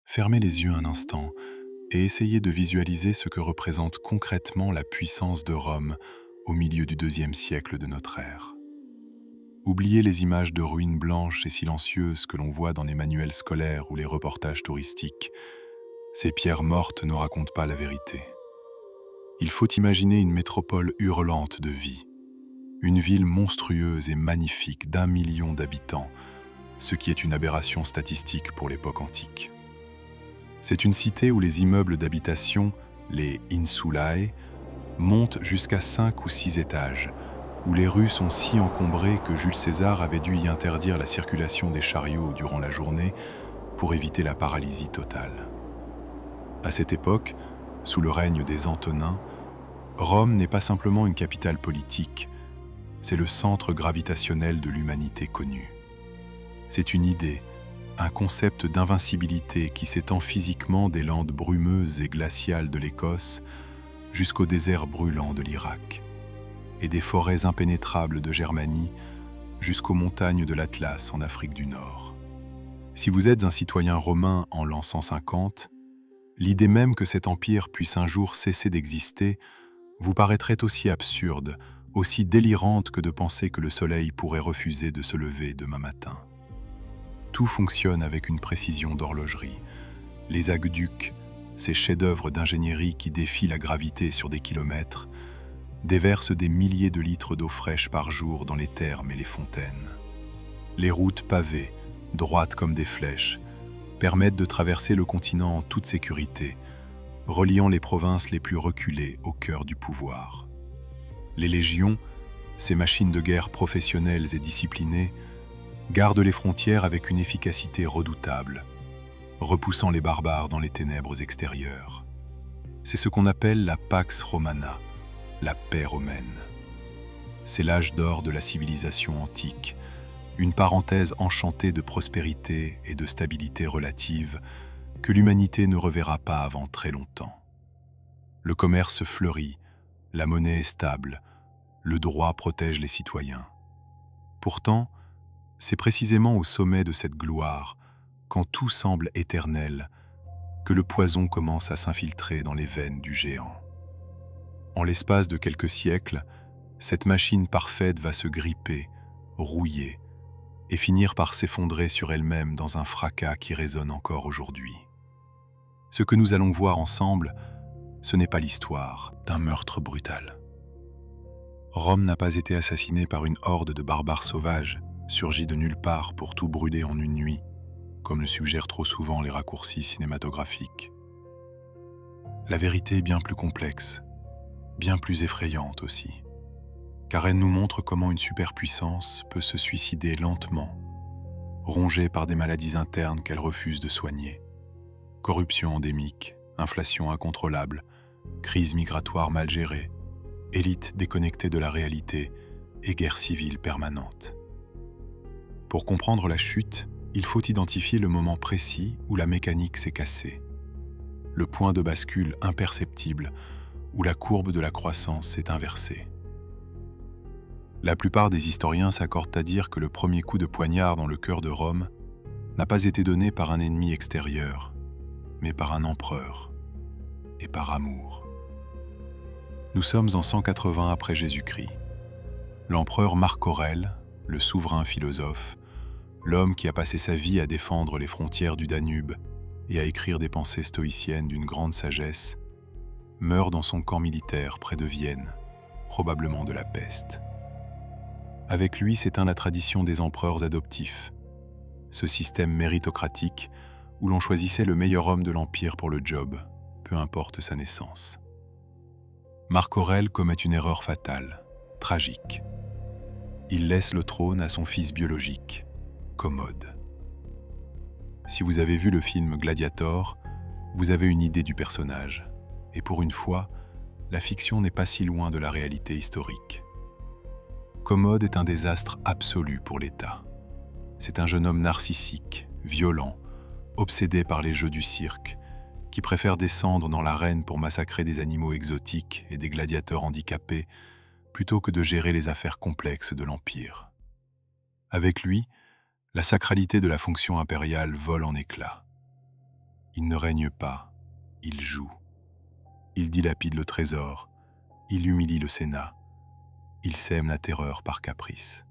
Fermez les yeux un instant et essayez de visualiser ce que représente concrètement la puissance de Rome au milieu du deuxième siècle de notre ère. Oubliez les images de ruines blanches et silencieuses que l'on voit dans les manuels scolaires ou les reportages touristiques. Ces pierres mortes ne racontent pas la vérité. Il faut imaginer une métropole hurlante de vie, une ville monstrueuse et magnifique d'1 million d'habitants, ce qui est une aberration statistique pour l'époque antique. C'est une cité où les immeubles d'habitation, les insulae, montent jusqu'à 5 ou 6 étages, où les rues sont si encombrées que Jules César avait dû y interdire la circulation des chariots durant la journée pour éviter la paralysie totale. À cette époque, sous le règne des Antonins, Rome n'est pas simplement une capitale politique, c'est le centre gravitationnel de l'humanité connue. C'est une idée, un concept d'invincibilité qui s'étend physiquement des landes brumeuses et glaciales de l'Écosse jusqu'aux déserts brûlants de l'Irak, et des forêts impénétrables de Germanie jusqu'aux montagnes de l'Atlas en Afrique du Nord. Si vous êtes un citoyen romain en l'an 150, l'idée même que cet empire puisse un jour cesser d'exister vous paraîtrait aussi absurde, aussi délirante que de penser que le soleil pourrait refuser de se lever demain matin. Tout fonctionne avec une précision d'horlogerie. Les aqueducs, ces chefs-d'œuvre d'ingénierie qui défient la gravité sur des kilomètres, déversent des milliers de litres d'eau fraîche par jour dans les thermes et les fontaines. Les routes pavées, droites comme des flèches, permettent de traverser le continent en toute sécurité, reliant les provinces les plus reculées au cœur du pouvoir. Les légions, ces machines de guerre professionnelles et disciplinées, gardent les frontières avec une efficacité redoutable, repoussant les barbares dans les ténèbres extérieures. C'est ce qu'on appelle la Pax Romana, la paix romaine. C'est l'âge d'or de la civilisation antique, une parenthèse enchantée de prospérité et de stabilité relative que l'humanité ne reverra pas avant très longtemps. Le commerce fleurit, la monnaie est stable, le droit protège les citoyens. Pourtant, c'est précisément au sommet de cette gloire, quand tout semble éternel, que le poison commence à s'infiltrer dans les veines du géant. En l'espace de quelques siècles, cette machine parfaite va se gripper, rouiller, et finir par s'effondrer sur elle-même dans un fracas qui résonne encore aujourd'hui. Ce que nous allons voir ensemble, ce n'est pas l'histoire d'un meurtre brutal. Rome n'a pas été assassinée par une horde de barbares sauvages, surgis de nulle part pour tout brûler en une nuit, comme le suggèrent trop souvent les raccourcis cinématographiques. La vérité est bien plus complexe, bien plus effrayante aussi, car elle nous montre comment une superpuissance peut se suicider lentement, rongée par des maladies internes qu'elle refuse de soigner. Corruption endémique, inflation incontrôlable, crise migratoire mal gérée, élite déconnectée de la réalité et guerre civile permanente. Pour comprendre la chute, il faut identifier le moment précis où la mécanique s'est cassée, le point de bascule imperceptible où la courbe de la croissance s'est inversée. La plupart des historiens s'accordent à dire que le premier coup de poignard dans le cœur de Rome n'a pas été donné par un ennemi extérieur, mais par un empereur, et par amour. Nous sommes en 180 après Jésus-Christ. L'empereur Marc Aurèle, le souverain philosophe, l'homme qui a passé sa vie à défendre les frontières du Danube et à écrire des pensées stoïciennes d'une grande sagesse, meurt dans son camp militaire près de Vienne, probablement de la peste. Avec lui s'éteint la tradition des empereurs adoptifs, ce système méritocratique où l'on choisissait le meilleur homme de l'Empire pour le job, peu importe sa naissance. Marc Aurèle commet une erreur fatale, tragique. Il laisse le trône à son fils biologique, Commode. Si vous avez vu le film Gladiator, vous avez une idée du personnage, et pour une fois, la fiction n'est pas si loin de la réalité historique. Commode est un désastre absolu pour l'État. C'est un jeune homme narcissique, violent, obsédé par les jeux du cirque, qui préfère descendre dans l'arène pour massacrer des animaux exotiques et des gladiateurs handicapés, plutôt que de gérer les affaires complexes de l'Empire. Avec lui, la sacralité de la fonction impériale vole en éclats. Il ne règne pas, il joue. Il dilapide le trésor, il humilie le Sénat, il sème la terreur par caprice.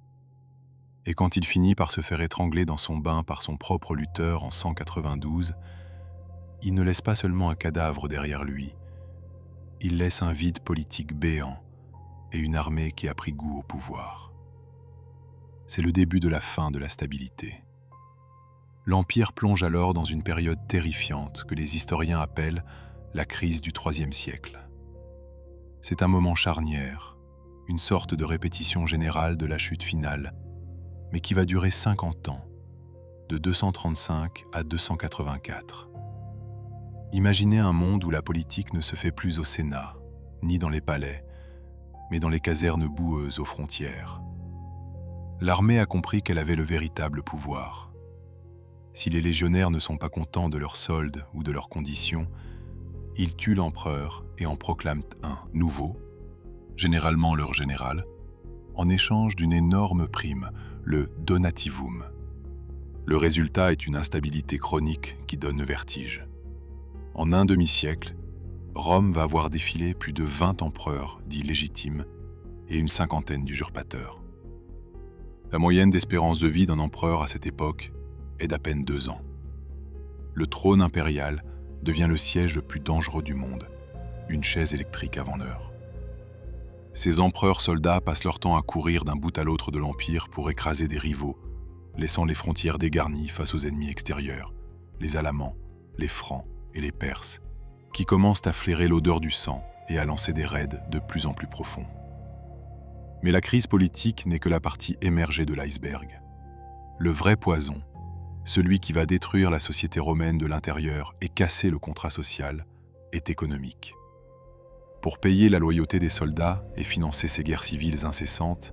Et quand il finit par se faire étrangler dans son bain par son propre lutteur en 192, il ne laisse pas seulement un cadavre derrière lui, il laisse un vide politique béant et une armée qui a pris goût au pouvoir. C'est le début de la fin de la stabilité. L'Empire plonge alors dans une période terrifiante que les historiens appellent la crise du IIIe siècle. C'est un moment charnière, une sorte de répétition générale de la chute finale, mais qui va durer 50 ans, de 235 à 284. Imaginez un monde où la politique ne se fait plus au Sénat, ni dans les palais, mais dans les casernes boueuses aux frontières. L'armée a compris qu'elle avait le véritable pouvoir. Si les légionnaires ne sont pas contents de leur solde ou de leurs conditions, ils tuent l'empereur et en proclament un nouveau, généralement leur général, en échange d'une énorme prime, le donativum. Le résultat est une instabilité chronique qui donne le vertige. En un demi-siècle, Rome va voir défiler plus de 20 empereurs dits légitimes et une cinquantaine d'usurpateurs. La moyenne d'espérance de vie d'un empereur à cette époque est d'à peine 2 ans. Le trône impérial devient le siège le plus dangereux du monde, une chaise électrique avant l'heure. Ces empereurs-soldats passent leur temps à courir d'un bout à l'autre de l'Empire pour écraser des rivaux, laissant les frontières dégarnies face aux ennemis extérieurs, les Alamans, les Francs et les Perses, qui commencent à flairer l'odeur du sang et à lancer des raids de plus en plus profonds. Mais la crise politique n'est que la partie émergée de l'iceberg. Le vrai poison, celui qui va détruire la société romaine de l'intérieur et casser le contrat social, est économique. Pour payer la loyauté des soldats et financer ces guerres civiles incessantes,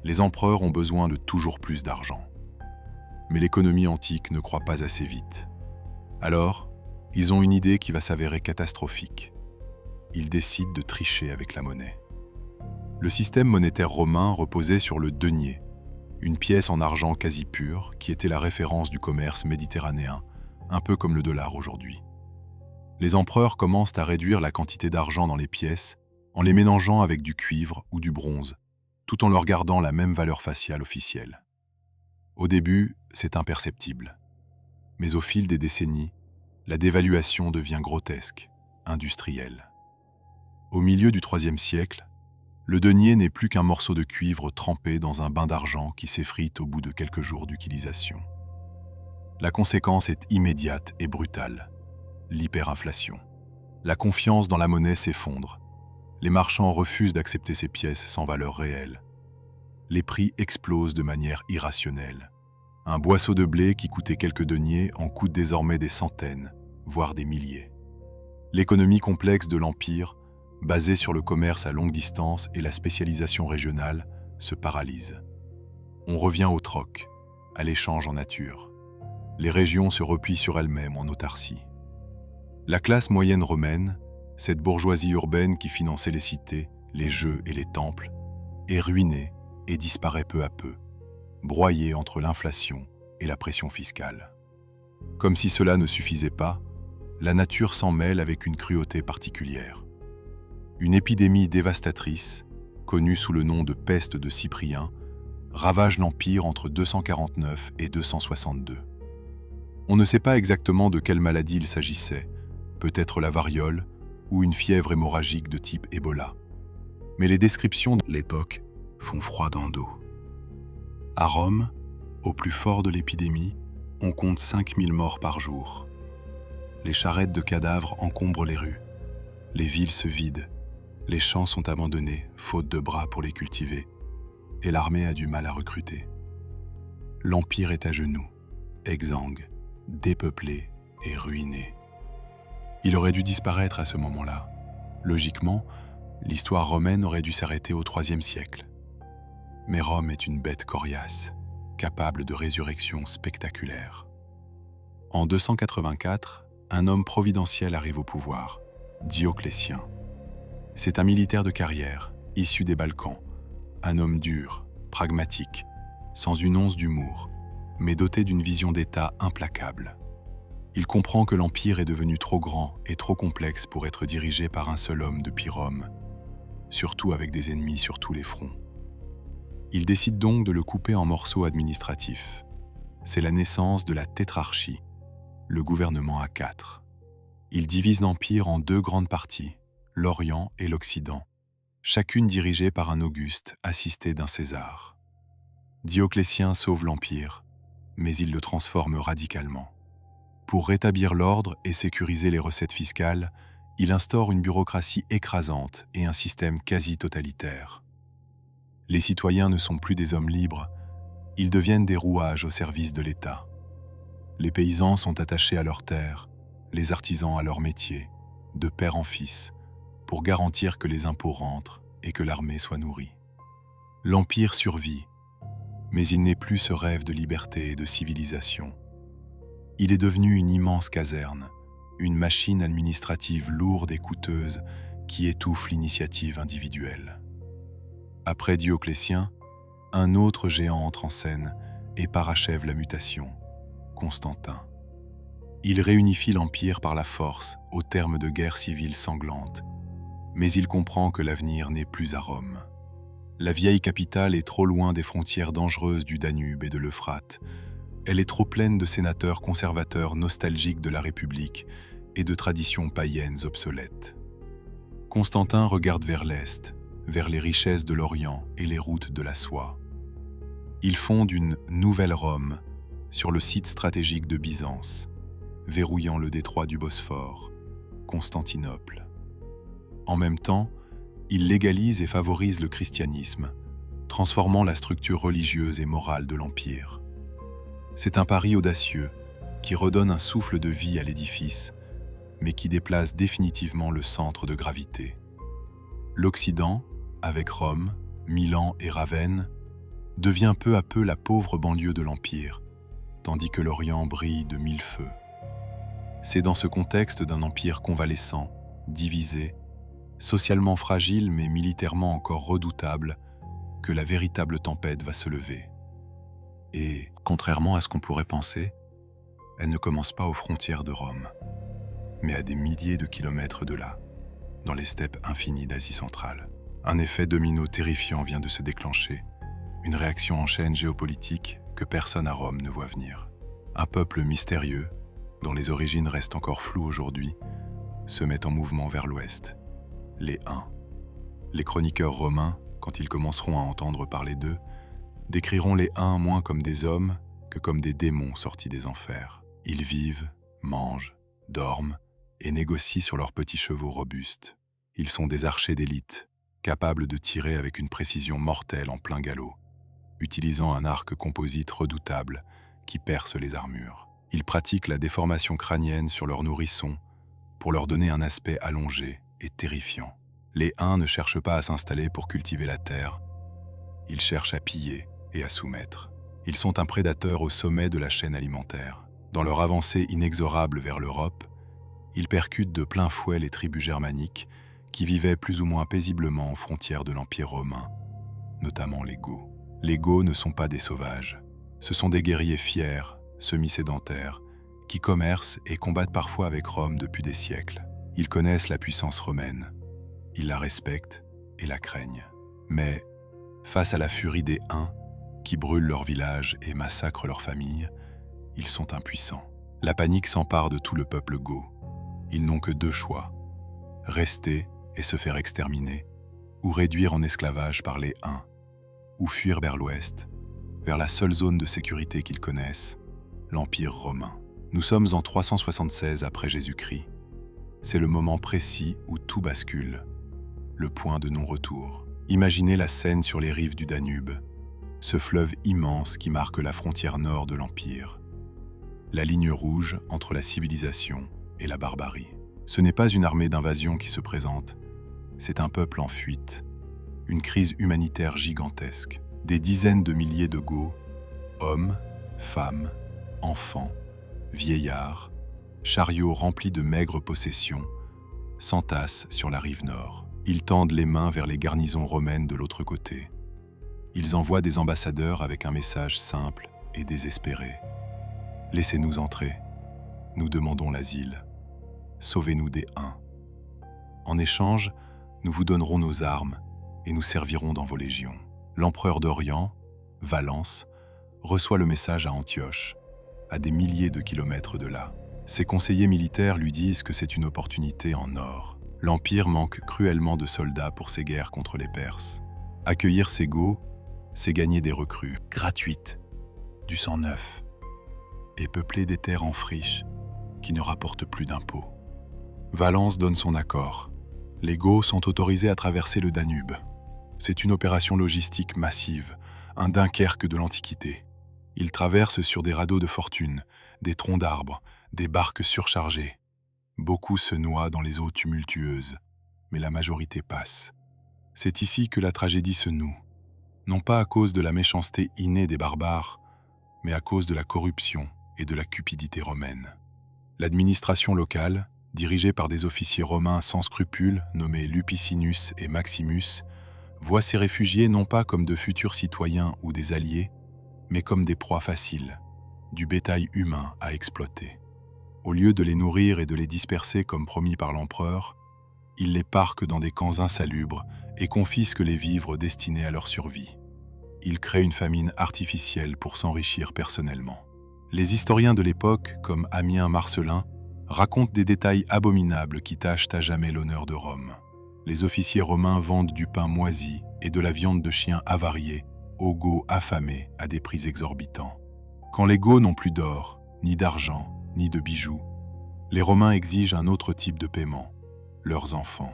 les empereurs ont besoin de toujours plus d'argent. Mais l'économie antique ne croît pas assez vite. Alors, ils ont une idée qui va s'avérer catastrophique. Ils décident de tricher avec la monnaie. Le système monétaire romain reposait sur le denier, une pièce en argent quasi pur qui était la référence du commerce méditerranéen, un peu comme le dollar aujourd'hui. Les empereurs commencent à réduire la quantité d'argent dans les pièces en les mélangeant avec du cuivre ou du bronze, tout en leur gardant la même valeur faciale officielle. Au début, c'est imperceptible. Mais au fil des décennies, la dévaluation devient grotesque, industrielle. Au milieu du IIIe siècle, le denier n'est plus qu'un morceau de cuivre trempé dans un bain d'argent qui s'effrite au bout de quelques jours d'utilisation. La conséquence est immédiate et brutale. L'hyperinflation. La confiance dans la monnaie s'effondre. Les marchands refusent d'accepter ces pièces sans valeur réelle. Les prix explosent de manière irrationnelle. Un boisseau de blé qui coûtait quelques deniers en coûte désormais des centaines, voire des milliers. L'économie complexe de l'Empire, basée sur le commerce à longue distance et la spécialisation régionale, se paralyse. On revient au troc, à l'échange en nature. Les régions se replient sur elles-mêmes en autarcie. La classe moyenne romaine, cette bourgeoisie urbaine qui finançait les cités, les jeux et les temples, est ruinée et disparaît peu à peu, broyée entre l'inflation et la pression fiscale. Comme si cela ne suffisait pas, la nature s'en mêle avec une cruauté particulière. Une épidémie dévastatrice, connue sous le nom de peste de Cyprien, ravage l'Empire entre 249 et 262. On ne sait pas exactement de quelle maladie il s'agissait, peut-être la variole ou une fièvre hémorragique de type Ebola. Mais les descriptions de l'époque font froid dans le dos. À Rome, au plus fort de l'épidémie, on compte 5000 morts par jour. Les charrettes de cadavres encombrent les rues. Les villes se vident. Les champs sont abandonnés, faute de bras pour les cultiver, et l'armée a du mal à recruter. L'Empire est à genoux, exsangue, dépeuplé et ruiné. Il aurait dû disparaître à ce moment-là. Logiquement, l'histoire romaine aurait dû s'arrêter au IIIe siècle. Mais Rome est une bête coriace, capable de résurrections spectaculaires. En 284, un homme providentiel arrive au pouvoir, Dioclétien. C'est un militaire de carrière, issu des Balkans, un homme dur, pragmatique, sans une once d'humour, mais doté d'une vision d'État implacable. Il comprend que l'Empire est devenu trop grand et trop complexe pour être dirigé par un seul homme depuis Rome, surtout avec des ennemis sur tous les fronts. Il décide donc de le couper en morceaux administratifs. C'est la naissance de la tétrarchie, le gouvernement à quatre. Il divise l'Empire en deux grandes parties, l'Orient et l'Occident, chacune dirigée par un Auguste assisté d'un César. Dioclétien sauve l'Empire, mais il le transforme radicalement. Pour rétablir l'ordre et sécuriser les recettes fiscales, il instaure une bureaucratie écrasante et un système quasi totalitaire. Les citoyens ne sont plus des hommes libres, ils deviennent des rouages au service de l'État. Les paysans sont attachés à leurs terres, les artisans à leur métier, de père en fils, pour garantir que les impôts rentrent et que l'armée soit nourrie. L'Empire survit, mais il n'est plus ce rêve de liberté et de civilisation. Il est devenu une immense caserne, une machine administrative lourde et coûteuse qui étouffe l'initiative individuelle. Après Dioclétien, un autre géant entre en scène et parachève la mutation, Constantin. Il réunifie l'Empire par la force au terme de guerres civiles sanglantes, mais il comprend que l'avenir n'est plus à Rome. La vieille capitale est trop loin des frontières dangereuses du Danube et de l'Euphrate. Elle est trop pleine de sénateurs conservateurs nostalgiques de la République et de traditions païennes obsolètes. Constantin regarde vers l'Est, vers les richesses de l'Orient et les routes de la soie. Il fonde une nouvelle Rome sur le site stratégique de Byzance, verrouillant le détroit du Bosphore, Constantinople. En même temps, il légalise et favorise le christianisme, transformant la structure religieuse et morale de l'Empire. C'est un pari audacieux qui redonne un souffle de vie à l'édifice, mais qui déplace définitivement le centre de gravité. L'Occident, avec Rome, Milan et Ravenne, devient peu à peu la pauvre banlieue de l'Empire, tandis que l'Orient brille de mille feux. C'est dans ce contexte d'un empire convalescent, divisé, socialement fragile mais militairement encore redoutable, que la véritable tempête va se lever. Et, contrairement à ce qu'on pourrait penser, elle ne commence pas aux frontières de Rome, mais à des milliers de kilomètres de là, dans les steppes infinies d'Asie centrale. Un effet domino terrifiant vient de se déclencher, une réaction en chaîne géopolitique que personne à Rome ne voit venir. Un peuple mystérieux, dont les origines restent encore floues aujourd'hui, se met en mouvement vers l'ouest. Les Huns. Les chroniqueurs romains, quand ils commenceront à entendre parler d'eux, décriront les Huns moins comme des hommes que comme des démons sortis des enfers. Ils vivent, mangent, dorment et négocient sur leurs petits chevaux robustes. Ils sont des archers d'élite, capables de tirer avec une précision mortelle en plein galop, utilisant un arc composite redoutable qui perce les armures. Ils pratiquent la déformation crânienne sur leurs nourrissons pour leur donner un aspect allongé et terrifiant. Les Huns ne cherchent pas à s'installer pour cultiver la terre, ils cherchent à piller et à soumettre. Ils sont un prédateur au sommet de la chaîne alimentaire. Dans leur avancée inexorable vers l'Europe, ils percutent de plein fouet les tribus germaniques qui vivaient plus ou moins paisiblement aux frontières de l'Empire romain, notamment les Goths. Les Goths ne sont pas des sauvages, ce sont des guerriers fiers, semi-sédentaires, qui commercent et combattent parfois avec Rome depuis des siècles. Ils connaissent la puissance romaine, ils la respectent et la craignent. Mais, face à la furie des Huns, qui brûlent leurs villages et massacrent leurs familles, ils sont impuissants. La panique s'empare de tout le peuple goth. Ils n'ont que deux choix, rester et se faire exterminer, ou réduire en esclavage par les Huns, ou fuir vers l'ouest, vers la seule zone de sécurité qu'ils connaissent, l'Empire romain. Nous sommes en 376 après Jésus-Christ. C'est le moment précis où tout bascule, le point de non-retour. Imaginez la scène sur les rives du Danube, ce fleuve immense qui marque la frontière nord de l'Empire. La ligne rouge entre la civilisation et la barbarie. Ce n'est pas une armée d'invasion qui se présente, c'est un peuple en fuite, une crise humanitaire gigantesque. Des dizaines de milliers de Goths, hommes, femmes, enfants, vieillards, chariots remplis de maigres possessions, s'entassent sur la rive nord. Ils tendent les mains vers les garnisons romaines de l'autre côté. Ils envoient des ambassadeurs avec un message simple et désespéré. « Laissez-nous entrer. nous demandons l'asile. Sauvez-nous des Huns. En échange, nous vous donnerons nos armes et nous servirons dans vos légions. » L'empereur d'Orient, Valence, reçoit le message à Antioche, à des milliers de kilomètres de là. Ses conseillers militaires lui disent que c'est une opportunité en or. L'Empire manque cruellement de soldats pour ses guerres contre les Perses. Accueillir ces Goths, c'est gagner des recrues gratuites, du sang neuf, et peupler des terres en friche qui ne rapportent plus d'impôts. Valence donne son accord. Les Goths sont autorisés à traverser le Danube. C'est une opération logistique massive, un Dunkerque de l'Antiquité. Ils traversent sur des radeaux de fortune, des troncs d'arbres, des barques surchargées. Beaucoup se noient dans les eaux tumultueuses, mais la majorité passe. C'est ici que la tragédie se noue, non pas à cause de la méchanceté innée des barbares, mais à cause de la corruption et de la cupidité romaine. L'administration locale, dirigée par des officiers romains sans scrupules nommés Lupicinus et Maximus, voit ces réfugiés non pas comme de futurs citoyens ou des alliés, mais comme des proies faciles, du bétail humain à exploiter. Au lieu de les nourrir et de les disperser comme promis par l'empereur, il les parque dans des camps insalubres et confisque les vivres destinés à leur survie. Il crée une famine artificielle pour s'enrichir personnellement. Les historiens de l'époque, comme Ammien Marcellin, racontent des détails abominables qui tachent à jamais l'honneur de Rome. Les officiers romains vendent du pain moisi et de la viande de chien avariée aux Goths affamés à des prix exorbitants. Quand les Goths n'ont plus d'or, ni d'argent, ni de bijoux, les Romains exigent un autre type de paiement, leurs enfants.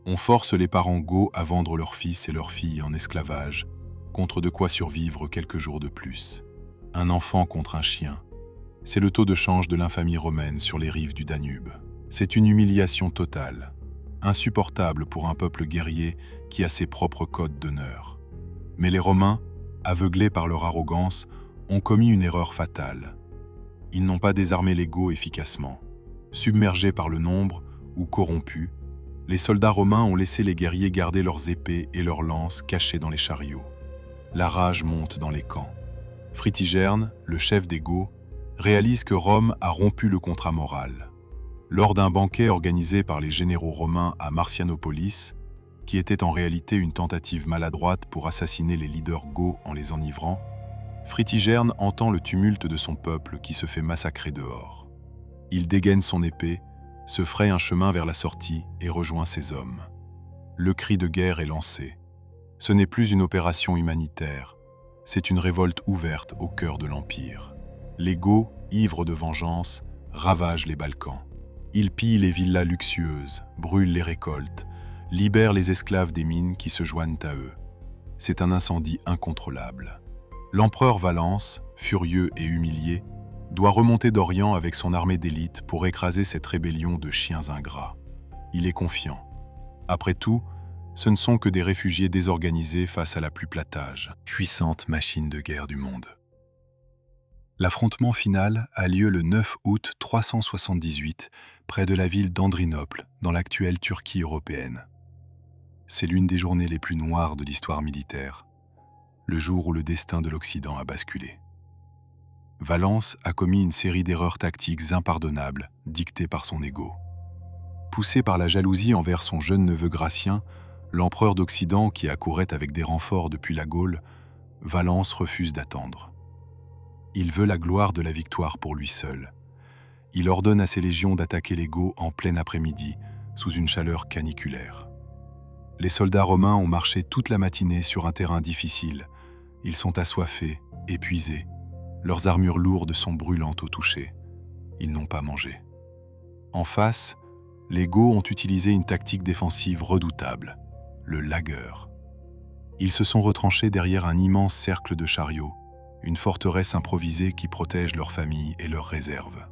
On force les parents Goths à vendre leurs fils et leurs filles en esclavage, contre de quoi survivre quelques jours de plus. Un enfant contre un chien, c'est le taux de change de l'infamie romaine sur les rives du Danube. C'est une humiliation totale, insupportable pour un peuple guerrier qui a ses propres codes d'honneur. Mais les Romains, aveuglés par leur arrogance, ont commis une erreur fatale. Ils n'ont pas désarmé les Goths efficacement. Submergés par le nombre ou corrompus, les soldats romains ont laissé les guerriers garder leurs épées et leurs lances cachées dans les chariots. La rage monte dans les camps. Fritigerne, le chef des Goths, réalise que Rome a rompu le contrat moral. Lors d'un banquet organisé par les généraux romains à Marcianopolis, qui était en réalité une tentative maladroite pour assassiner les leaders Goths en les enivrant, Fritigerne entend le tumulte de son peuple qui se fait massacrer dehors. Il dégaine son épée, se fraye un chemin vers la sortie et rejoint ses hommes. Le cri de guerre est lancé. Ce n'est plus une opération humanitaire, c'est une révolte ouverte au cœur de l'Empire. Les Goths, ivres de vengeance, ravagent les Balkans. Ils pillent les villas luxueuses, brûlent les récoltes, libèrent les esclaves des mines qui se joignent à eux. C'est un incendie incontrôlable. L'empereur Valence, furieux et humilié, doit remonter d'Orient avec son armée d'élite pour écraser cette rébellion de chiens ingrats. Il est confiant. Après tout, ce ne sont que des réfugiés désorganisés face à la plus platage, puissante machine de guerre du monde. L'affrontement final a lieu le 9 août 378, près de la ville d'Andrinople, dans l'actuelle Turquie européenne. C'est l'une des journées les plus noires de l'histoire militaire, le jour où le destin de l'Occident a basculé. Valence a commis une série d'erreurs tactiques impardonnables, dictées par son ego. Poussé par la jalousie envers son jeune neveu Gratien, l'empereur d'Occident qui accourait avec des renforts depuis la Gaule, Valence refuse d'attendre. Il veut la gloire de la victoire pour lui seul. Il ordonne à ses légions d'attaquer les Goths en plein après-midi, sous une chaleur caniculaire. Les soldats romains ont marché toute la matinée sur un terrain difficile. Ils sont assoiffés, épuisés. Leurs armures lourdes sont brûlantes au toucher. Ils n'ont pas mangé. En face, les Goths ont utilisé une tactique défensive redoutable, le lager. Ils se sont retranchés derrière un immense cercle de chariots, une forteresse improvisée qui protège leurs familles et leurs réserves.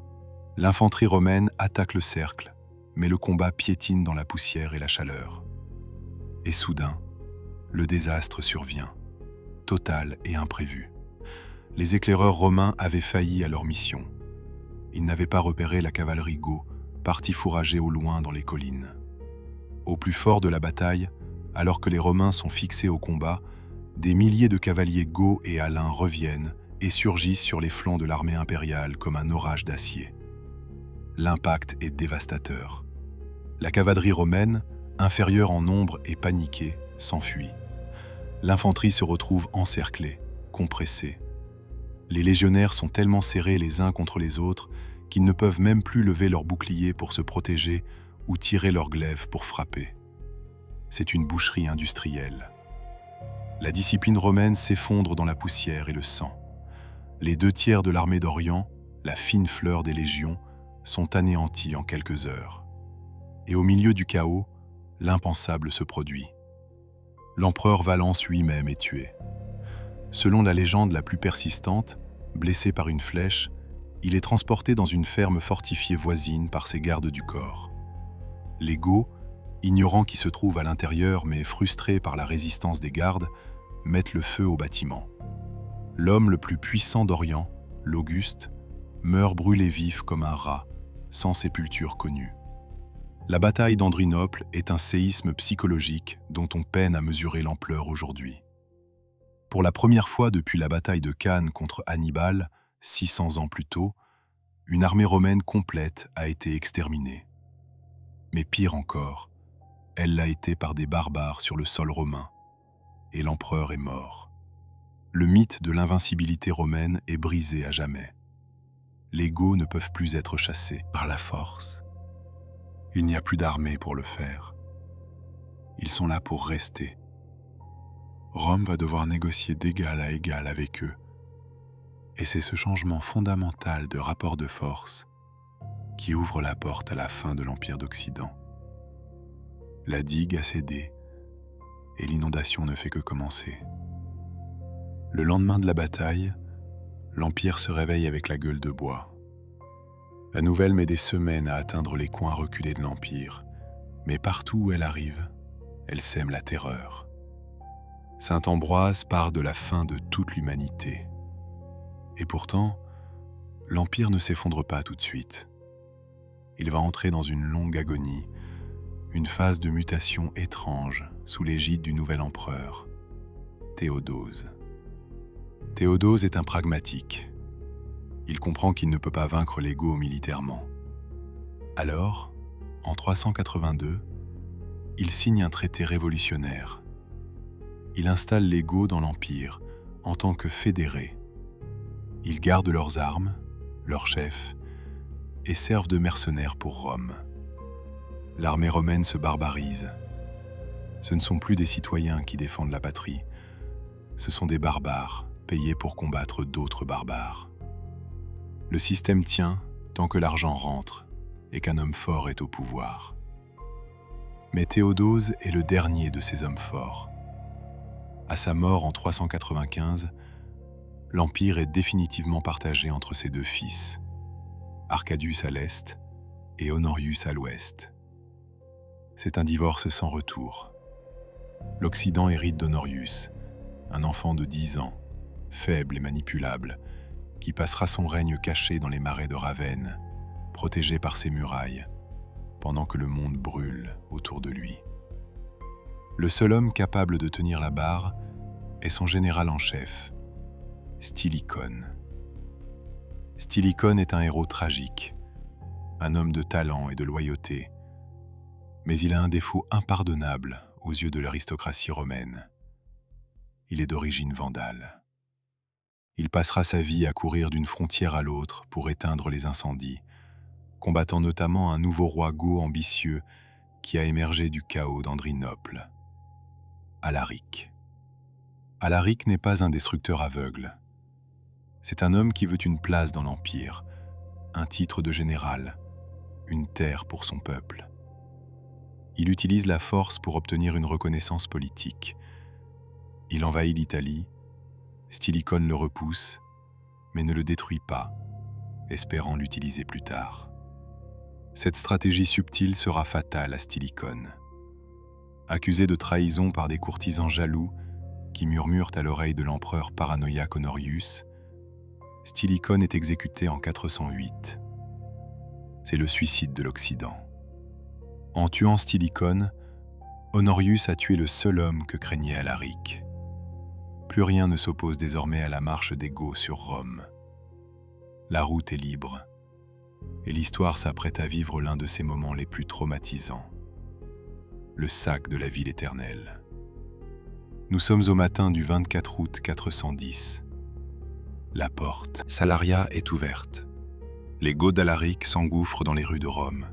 L'infanterie romaine attaque le cercle, mais le combat piétine dans la poussière et la chaleur. Et soudain, le désastre survient, total et imprévu. Les éclaireurs romains avaient failli à leur mission. Ils n'avaient pas repéré la cavalerie Goth, partie fourrager au loin dans les collines. Au plus fort de la bataille, alors que les Romains sont fixés au combat, des milliers de cavaliers Goths et alains reviennent et surgissent sur les flancs de l'armée impériale comme un orage d'acier. l'impact est dévastateur. La cavalerie romaine, inférieure en nombre et paniquée, s'enfuit. L'infanterie se retrouve encerclée, compressée. Les légionnaires sont tellement serrés les uns contre les autres qu'ils ne peuvent même plus lever leurs boucliers pour se protéger ou tirer leurs glaives pour frapper. C'est une boucherie industrielle. La discipline romaine s'effondre dans la poussière et le sang. Les 2/3 de l'armée d'Orient, la fine fleur des légions, sont anéantis en quelques heures. Et au milieu du chaos, l'impensable se produit. L'empereur Valens lui-même est tué. Selon la légende la plus persistante, blessé par une flèche, il est transporté dans une ferme fortifiée voisine par ses gardes du corps. Les Goths, ignorant qui se trouve à l'intérieur mais frustrés par la résistance des gardes, mettent le feu au bâtiment. L'homme le plus puissant d'Orient, l'Auguste, meurt brûlé vif comme un rat, sans sépulture connue. La bataille d'Andrinople est un séisme psychologique dont on peine à mesurer l'ampleur aujourd'hui. Pour la première fois depuis la bataille de Cannes contre Hannibal, 600 ans plus tôt, une armée romaine complète a été exterminée. Mais pire encore, elle l'a été par des barbares sur le sol romain, et l'empereur est mort. Le mythe de l'invincibilité romaine est brisé à jamais. Les Goths ne peuvent plus être chassés par la force. Il n'y a plus d'armée pour le faire. Ils sont là pour rester. Rome va devoir négocier d'égal à égal avec eux. Et c'est ce changement fondamental de rapport de force qui ouvre la porte à la fin de l'Empire d'Occident. La digue a cédé et l'inondation ne fait que commencer. Le lendemain de la bataille, l'Empire se réveille avec la gueule de bois. La nouvelle met des semaines à atteindre les coins reculés de l'Empire, mais partout où elle arrive, elle sème la terreur. Saint Ambroise parle de la fin de toute l'humanité. Et pourtant, l'Empire ne s'effondre pas tout de suite. Il va entrer dans une longue agonie, une phase de mutation étrange sous l'égide du nouvel empereur, Théodose. Théodose est un pragmatique. Il comprend qu'il ne peut pas vaincre les Goths militairement. Alors, en 382, il signe un traité révolutionnaire. Il installe les Goths dans l'Empire en tant que fédérés. Ils gardent leurs armes, leurs chefs, et servent de mercenaires pour Rome. L'armée romaine se barbarise. Ce ne sont plus des citoyens qui défendent la patrie, ce sont des barbares payés pour combattre d'autres barbares. Le système tient tant que l'argent rentre et qu'un homme fort est au pouvoir. Mais Théodose est le dernier de ces hommes forts. À sa mort en 395, l'Empire est définitivement partagé entre ses deux fils, Arcadius à l'est et Honorius à l'ouest. C'est un divorce sans retour. L'Occident hérite d'Honorius, un enfant de 10 ans, faible et manipulable, qui passera son règne caché dans les marais de Ravenne, protégé par ses murailles, pendant que le monde brûle autour de lui. Le seul homme capable de tenir la barre est son général en chef, Stylicone. Stylicone est un héros tragique, un homme de talent et de loyauté, mais il a un défaut impardonnable aux yeux de l'aristocratie romaine. Il est d'origine vandale. Il passera sa vie à courir d'une frontière à l'autre pour éteindre les incendies, combattant notamment un nouveau roi goth ambitieux qui a émergé du chaos d'Andrinople, Alaric. Alaric n'est pas un destructeur aveugle. C'est un homme qui veut une place dans l'Empire, un titre de général, une terre pour son peuple. Il utilise la force pour obtenir une reconnaissance politique. Il envahit l'Italie, Stylicone le repousse, mais ne le détruit pas, espérant l'utiliser plus tard. Cette stratégie subtile sera fatale à Stylicone. Accusé de trahison par des courtisans jaloux qui murmurent à l'oreille de l'empereur paranoïaque Honorius, Stylicone est exécuté en 408. C'est le suicide de l'Occident. En tuant Stylicone, Honorius a tué le seul homme que craignait Alaric. Plus rien ne s'oppose désormais à la marche des Goths sur Rome. La route est libre. et l'histoire s'apprête à vivre l'un de ses moments les plus traumatisants. Le sac de la ville éternelle. Nous sommes au matin du 24 août 410. La porte Salaria est ouverte. Les Goths d'Alaric s'engouffrent dans les rues de Rome.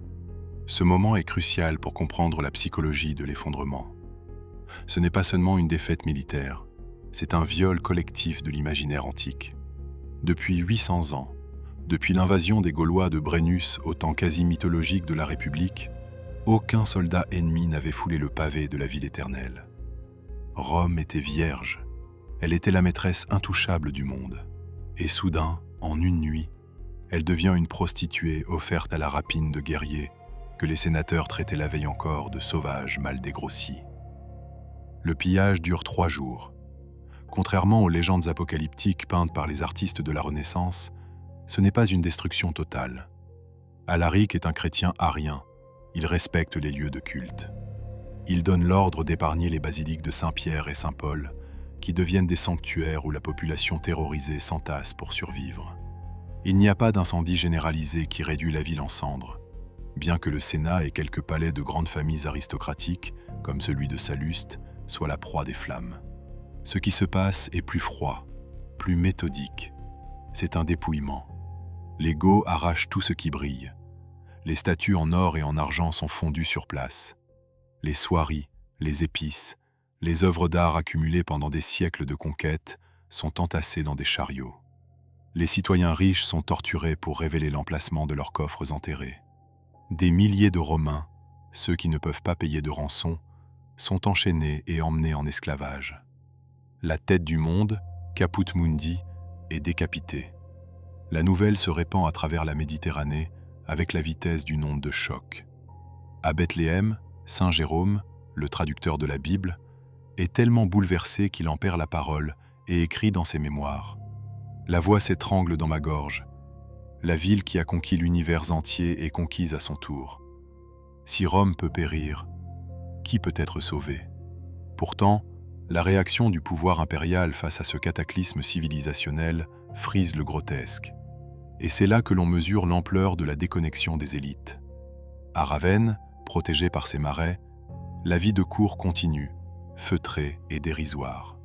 Ce moment est crucial pour comprendre la psychologie de l'effondrement. Ce n'est pas seulement une défaite militaire, c'est un viol collectif de l'imaginaire antique. Depuis 800 ans, depuis l'invasion des Gaulois de Brennus au temps quasi mythologique de la République, aucun soldat ennemi n'avait foulé le pavé de la ville éternelle. Rome était vierge, elle était la maîtresse intouchable du monde. Et soudain, en une nuit, elle devient une prostituée offerte à la rapine de guerriers que les sénateurs traitaient la veille encore de sauvages mal dégrossis. Le pillage dure 3 jours. Contrairement aux légendes apocalyptiques peintes par les artistes de la Renaissance, ce n'est pas une destruction totale. Alaric est un chrétien arien. Il respecte les lieux de culte. Il donne l'ordre d'épargner les basiliques de Saint-Pierre et Saint-Paul, qui deviennent des sanctuaires où la population terrorisée s'entasse pour survivre. Il n'y a pas d'incendie généralisé qui réduit la ville en cendres, bien que le Sénat et quelques palais de grandes familles aristocratiques, comme celui de Salluste, soient la proie des flammes. Ce qui se passe est plus froid, plus méthodique. C'est un dépouillement. Les Goths arrachent tout ce qui brille. Les statues en or et en argent sont fondues sur place. Les soieries, les épices, les œuvres d'art accumulées pendant des siècles de conquête sont entassées dans des chariots. Les citoyens riches sont torturés pour révéler l'emplacement de leurs coffres enterrés. Des milliers de Romains, ceux qui ne peuvent pas payer de rançon, sont enchaînés et emmenés en esclavage. La tête du monde, Caput Mundi, est décapitée. La nouvelle se répand à travers la Méditerranée avec la vitesse d'une onde de choc. À Bethléem, Saint Jérôme, le traducteur de la Bible, est tellement bouleversé qu'il en perd la parole et écrit dans ses mémoires. La voix s'étrangle dans ma gorge. La ville qui a conquis l'univers entier est conquise à son tour. Si Rome peut périr, qui peut être sauvé? Pourtant, la réaction du pouvoir impérial face à ce cataclysme civilisationnel frise le grotesque. Et c'est là que l'on mesure l'ampleur de la déconnexion des élites. À Ravenne, protégée par ses marais, la vie de cour continue, feutrée et dérisoire.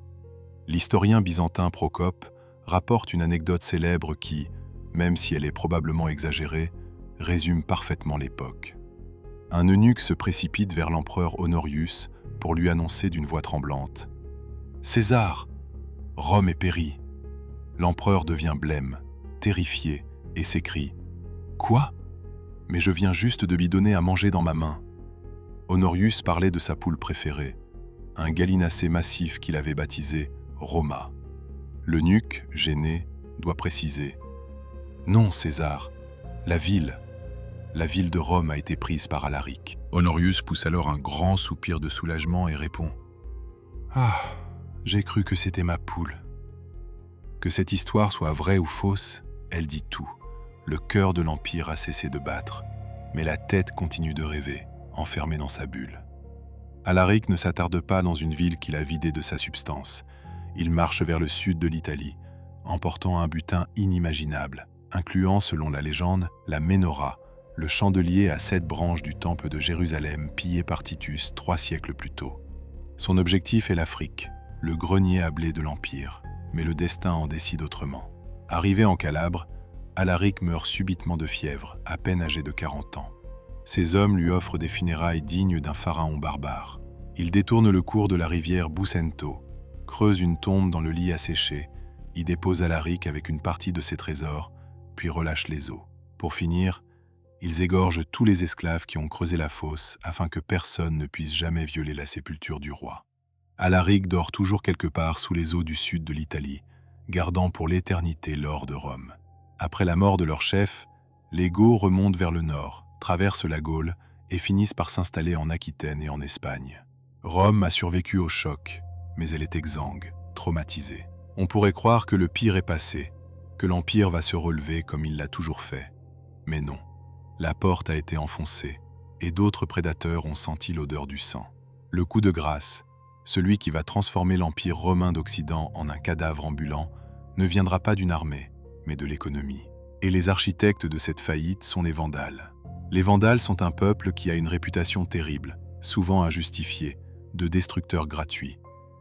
L'historien byzantin Procope rapporte une anecdote célèbre qui, même si elle est probablement exagérée, résume parfaitement l'époque. Un eunuque se précipite vers l'empereur Honorius pour lui annoncer d'une voix tremblante « César, Rome est périe !» L'empereur devient blême, terrifié, et s'écrie « Quoi ? Mais je viens juste de lui donner à manger dans ma main. » Honorius parlait de sa poule préférée, un gallinacé massif qu'il avait baptisé Roma. L'eunuque, gêné, doit préciser « Non, César, la ville de Rome a été prise par Alaric. » Honorius pousse alors un grand soupir de soulagement et répond « Ah, j'ai cru que c'était ma poule. » Que cette histoire soit vraie ou fausse, elle dit tout. Le cœur de l'Empire a cessé de battre, mais la tête continue de rêver, enfermée dans sa bulle. Alaric ne s'attarde pas dans une ville qu'il a vidée de sa substance. Il marche vers le sud de l'Italie, emportant un butin inimaginable, incluant, selon la légende, la Ménorah, le chandelier à 7 branches du temple de Jérusalem pillé par Titus 3 siècles plus tôt. Son objectif est l'Afrique, le grenier à blé de l'Empire, mais le destin en décide autrement. Arrivé en Calabre, Alaric meurt subitement de fièvre, à peine âgé de 40 ans. Ses hommes lui offrent des funérailles dignes d'un pharaon barbare. Il détourne le cours de la rivière Bucento, creuse une tombe dans le lit asséché, y dépose Alaric avec une partie de ses trésors, puis relâche les os. Pour finir, ils égorgent tous les esclaves qui ont creusé la fosse afin que personne ne puisse jamais violer la sépulture du roi. Alaric dort toujours quelque part sous les eaux du sud de l'Italie, gardant pour l'éternité l'or de Rome. Après la mort de leur chef, les Goths remontent vers le nord, traversent la Gaule et finissent par s'installer en Aquitaine et en Espagne. Rome a survécu au choc, mais elle est exsangue, traumatisée. On pourrait croire que le pire est passé, que l'Empire va se relever comme il l'a toujours fait. Mais non, la porte a été enfoncée et d'autres prédateurs ont senti l'odeur du sang. Le coup de grâce, celui qui va transformer l'Empire romain d'Occident en un cadavre ambulant, ne viendra pas d'une armée, mais de l'économie. Et les architectes de cette faillite sont les Vandales. Les Vandales sont un peuple qui a une réputation terrible, souvent injustifiée, de destructeurs gratuits,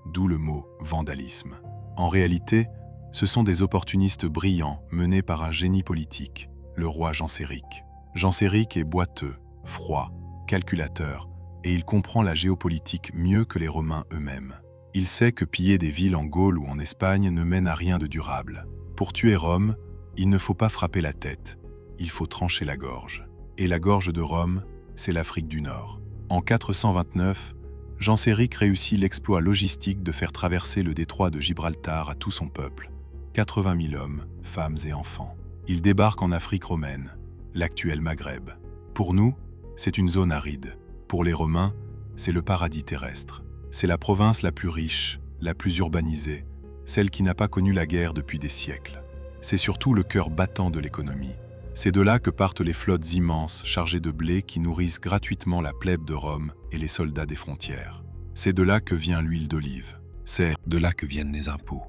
d'où le mot vandalisme. En réalité, ce sont des opportunistes brillants menés par un génie politique, le roi Genséric. Genséric est boiteux, froid, calculateur, et il comprend la géopolitique mieux que les Romains eux-mêmes. Il sait que piller des villes en Gaule ou en Espagne ne mène à rien de durable. Pour tuer Rome, il ne faut pas frapper la tête, il faut trancher la gorge. Et la gorge de Rome, c'est l'Afrique du Nord. En 429, Genséric réussit l'exploit logistique de faire traverser le détroit de Gibraltar à tout son peuple, 80 000 hommes, femmes et enfants. Il débarque en Afrique romaine, l'actuel Maghreb. Pour nous, c'est une zone aride. Pour les Romains, c'est le paradis terrestre. C'est la province la plus riche, la plus urbanisée, celle qui n'a pas connu la guerre depuis des siècles. C'est surtout le cœur battant de l'économie. C'est de là que partent les flottes immenses chargées de blé qui nourrissent gratuitement la plèbe de Rome et les soldats des frontières. C'est de là que vient l'huile d'olive. C'est de là que viennent les impôts.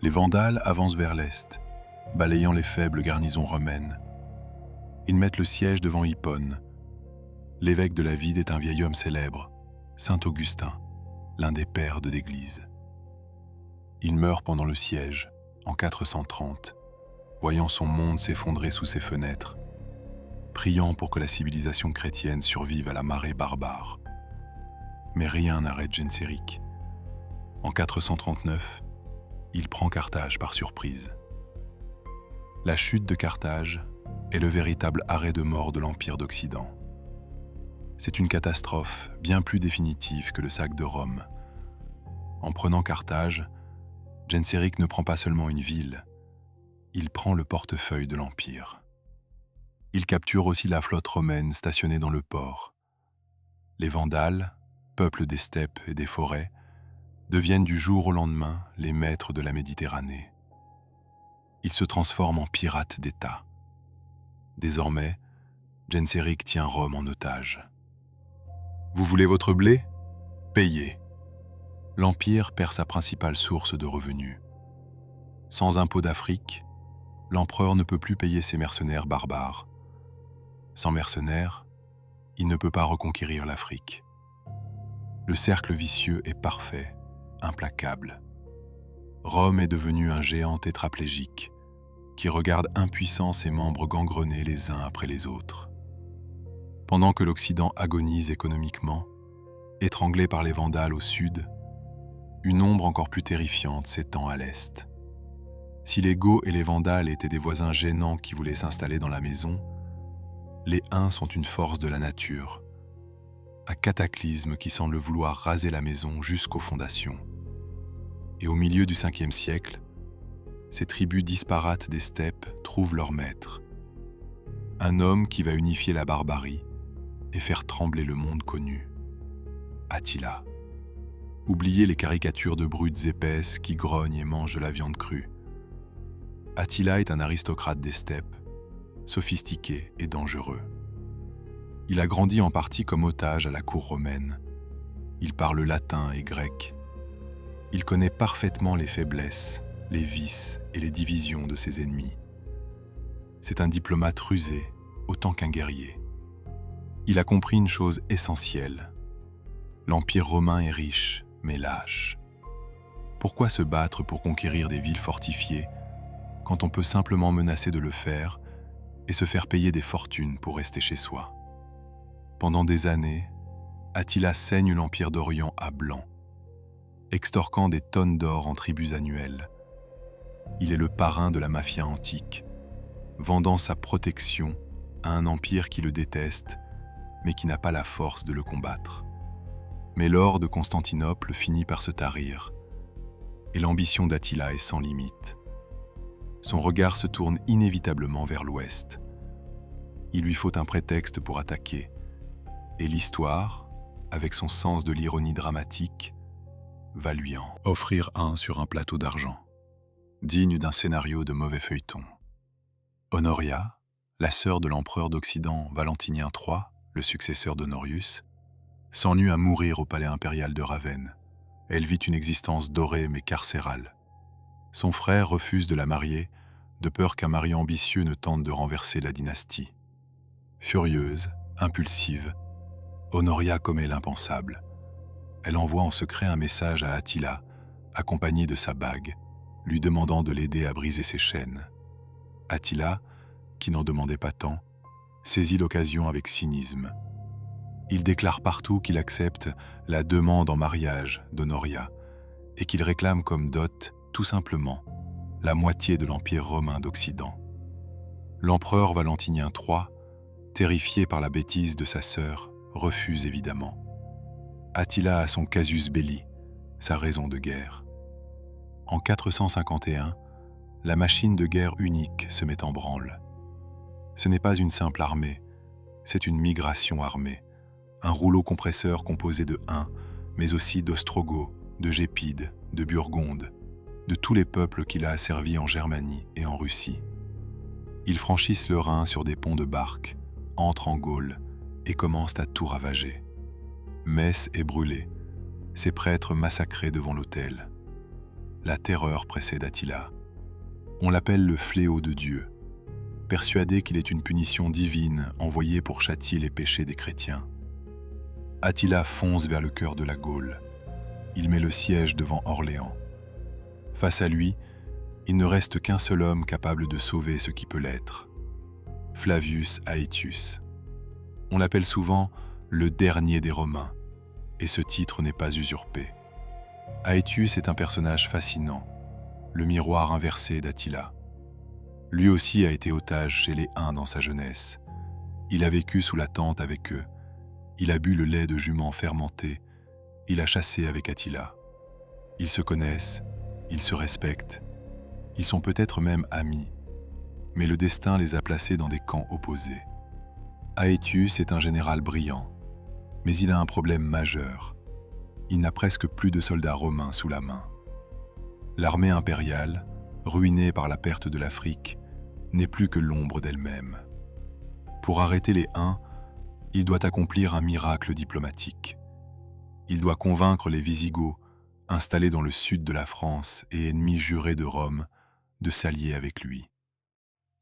Les Vandales avancent vers l'est, balayant les faibles garnisons romaines. Ils mettent le siège devant Hippone. L'évêque de la ville est un vieil homme célèbre, Saint Augustin, l'un des pères de l'Église. Il meurt pendant le siège, en 430, voyant son monde s'effondrer sous ses fenêtres, priant pour que la civilisation chrétienne survive à la marée barbare. Mais rien n'arrête Genséric. En 439, il prend Carthage par surprise. La chute de Carthage est le véritable arrêt de mort de l'Empire d'Occident. C'est une catastrophe bien plus définitive que le sac de Rome. En prenant Carthage, Genséric ne prend pas seulement une ville, il prend le portefeuille de l'Empire. Il capture aussi la flotte romaine stationnée dans le port. Les Vandales, peuple des steppes et des forêts, deviennent du jour au lendemain les maîtres de la Méditerranée. Ils se transforment en pirates d'État. Désormais, Genséric tient Rome en otage. Vous voulez votre blé? Payez. L'Empire perd sa principale source de revenus. Sans impôts d'Afrique, l'empereur ne peut plus payer ses mercenaires barbares. Sans mercenaires, il ne peut pas reconquérir l'Afrique. Le cercle vicieux est parfait, implacable. Rome est devenue un géant tétraplégique qui regarde impuissant ses membres gangrenés les uns après les autres. Pendant que l'Occident agonise économiquement, étranglé par les Vandales au sud, une ombre encore plus terrifiante s'étend à l'est. Si les Goths et les Vandales étaient des voisins gênants qui voulaient s'installer dans la maison, les Huns sont une force de la nature, un cataclysme qui semble vouloir raser la maison jusqu'aux fondations. Et au milieu du 5e siècle, ces tribus disparates des steppes trouvent leur maître, un homme qui va unifier la barbarie et faire trembler le monde connu, Attila. Oubliez les caricatures de brutes épaisses qui grognent et mangent de la viande crue. Attila est un aristocrate des steppes, sophistiqué et dangereux. Il a grandi en partie comme otage à la cour romaine. Il parle latin et grec. Il connaît parfaitement les faiblesses, les vices et les divisions de ses ennemis. C'est un diplomate rusé, autant qu'un guerrier. Il a compris une chose essentielle. L'Empire romain est riche, mais lâche. Pourquoi se battre pour conquérir des villes fortifiées quand on peut simplement menacer de le faire et se faire payer des fortunes pour rester chez soi? Pendant des années, Attila saigne l'Empire d'Orient à blanc, extorquant des tonnes d'or en tribus annuelles. Il est le parrain de la mafia antique, vendant sa protection à un empire qui le déteste, mais qui n'a pas la force de le combattre. Mais l'or de Constantinople finit par se tarir, et l'ambition d'Attila est sans limite. Son regard se tourne inévitablement vers l'ouest. Il lui faut un prétexte pour attaquer, et l'histoire, avec son sens de l'ironie dramatique, va lui en offrir un sur un plateau d'argent, digne d'un scénario de mauvais feuilleton. Honoria, la sœur de l'empereur d'Occident Valentinien III, le successeur d'Honorius, s'ennuie à mourir au palais impérial de Ravenne. Elle vit une existence dorée mais carcérale. Son frère refuse de la marier, de peur qu'un mari ambitieux ne tente de renverser la dynastie. Furieuse, impulsive, Honoria commet l'impensable. Elle envoie en secret un message à Attila, accompagné de sa bague, lui demandant de l'aider à briser ses chaînes. Attila, qui n'en demandait pas tant, saisit l'occasion avec cynisme. Il déclare partout qu'il accepte la demande en mariage d'Honoria et qu'il réclame comme dot, tout simplement, la moitié de l'Empire romain d'Occident. L'empereur Valentinien III, terrifié par la bêtise de sa sœur, refuse évidemment. Attila a son casus belli, sa raison de guerre. En 451, la machine de guerre unique se met en branle. Ce n'est pas une simple armée, c'est une migration armée, un rouleau compresseur composé de Huns, mais aussi d'Ostrogoths, de Gépides, de Burgondes, de tous les peuples qu'il a asservis en Germanie et en Russie. Ils franchissent le Rhin sur des ponts de barques, entrent en Gaule et commencent à tout ravager. Metz est brûlée, ses prêtres massacrés devant l'autel. La terreur précède Attila. On l'appelle le fléau de Dieu, persuadé qu'il est une punition divine envoyée pour châtier les péchés des chrétiens. Attila fonce vers le cœur de la Gaule. Il met le siège devant Orléans. Face à lui, il ne reste qu'un seul homme capable de sauver ce qui peut l'être. Flavius Aetius. On l'appelle souvent le dernier des Romains, et ce titre n'est pas usurpé. Aetius est un personnage fascinant, le miroir inversé d'Attila. Lui aussi a été otage chez les Huns dans sa jeunesse. Il a vécu sous la tente avec eux. Il a bu le lait de jument fermenté. Il a chassé avec Attila. Ils se connaissent, ils se respectent. Ils sont peut-être même amis. Mais le destin les a placés dans des camps opposés. Aetius est un général brillant, mais il a un problème majeur. Il n'a presque plus de soldats romains sous la main. L'armée impériale, ruinée par la perte de l'Afrique, n'est plus que l'ombre d'elle-même. Pour arrêter les Huns, il doit accomplir un miracle diplomatique. Il doit convaincre les Wisigoths, installés dans le sud de la France et ennemis jurés de Rome, de s'allier avec lui.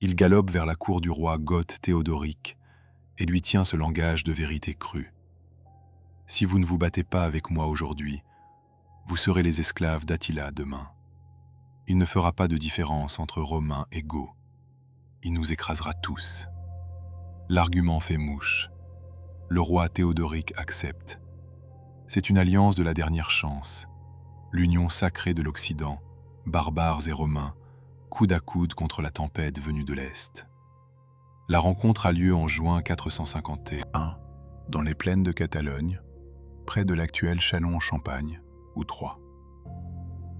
Il galope vers la cour du roi goth Théodoric et lui tient ce langage de vérité crue. « Si vous ne vous battez pas avec moi aujourd'hui, vous serez les esclaves d'Attila demain. Il ne fera pas de différence entre Romains et Goths. Il nous écrasera tous. » L'argument fait mouche. Le roi Théodoric accepte. C'est une alliance de la dernière chance, l'union sacrée de l'Occident, barbares et romains, coude à coude contre la tempête venue de l'Est. La rencontre a lieu en juin 451, dans les plaines de Catalogne, près de l'actuel Châlons-en-Champagne, ou Troyes.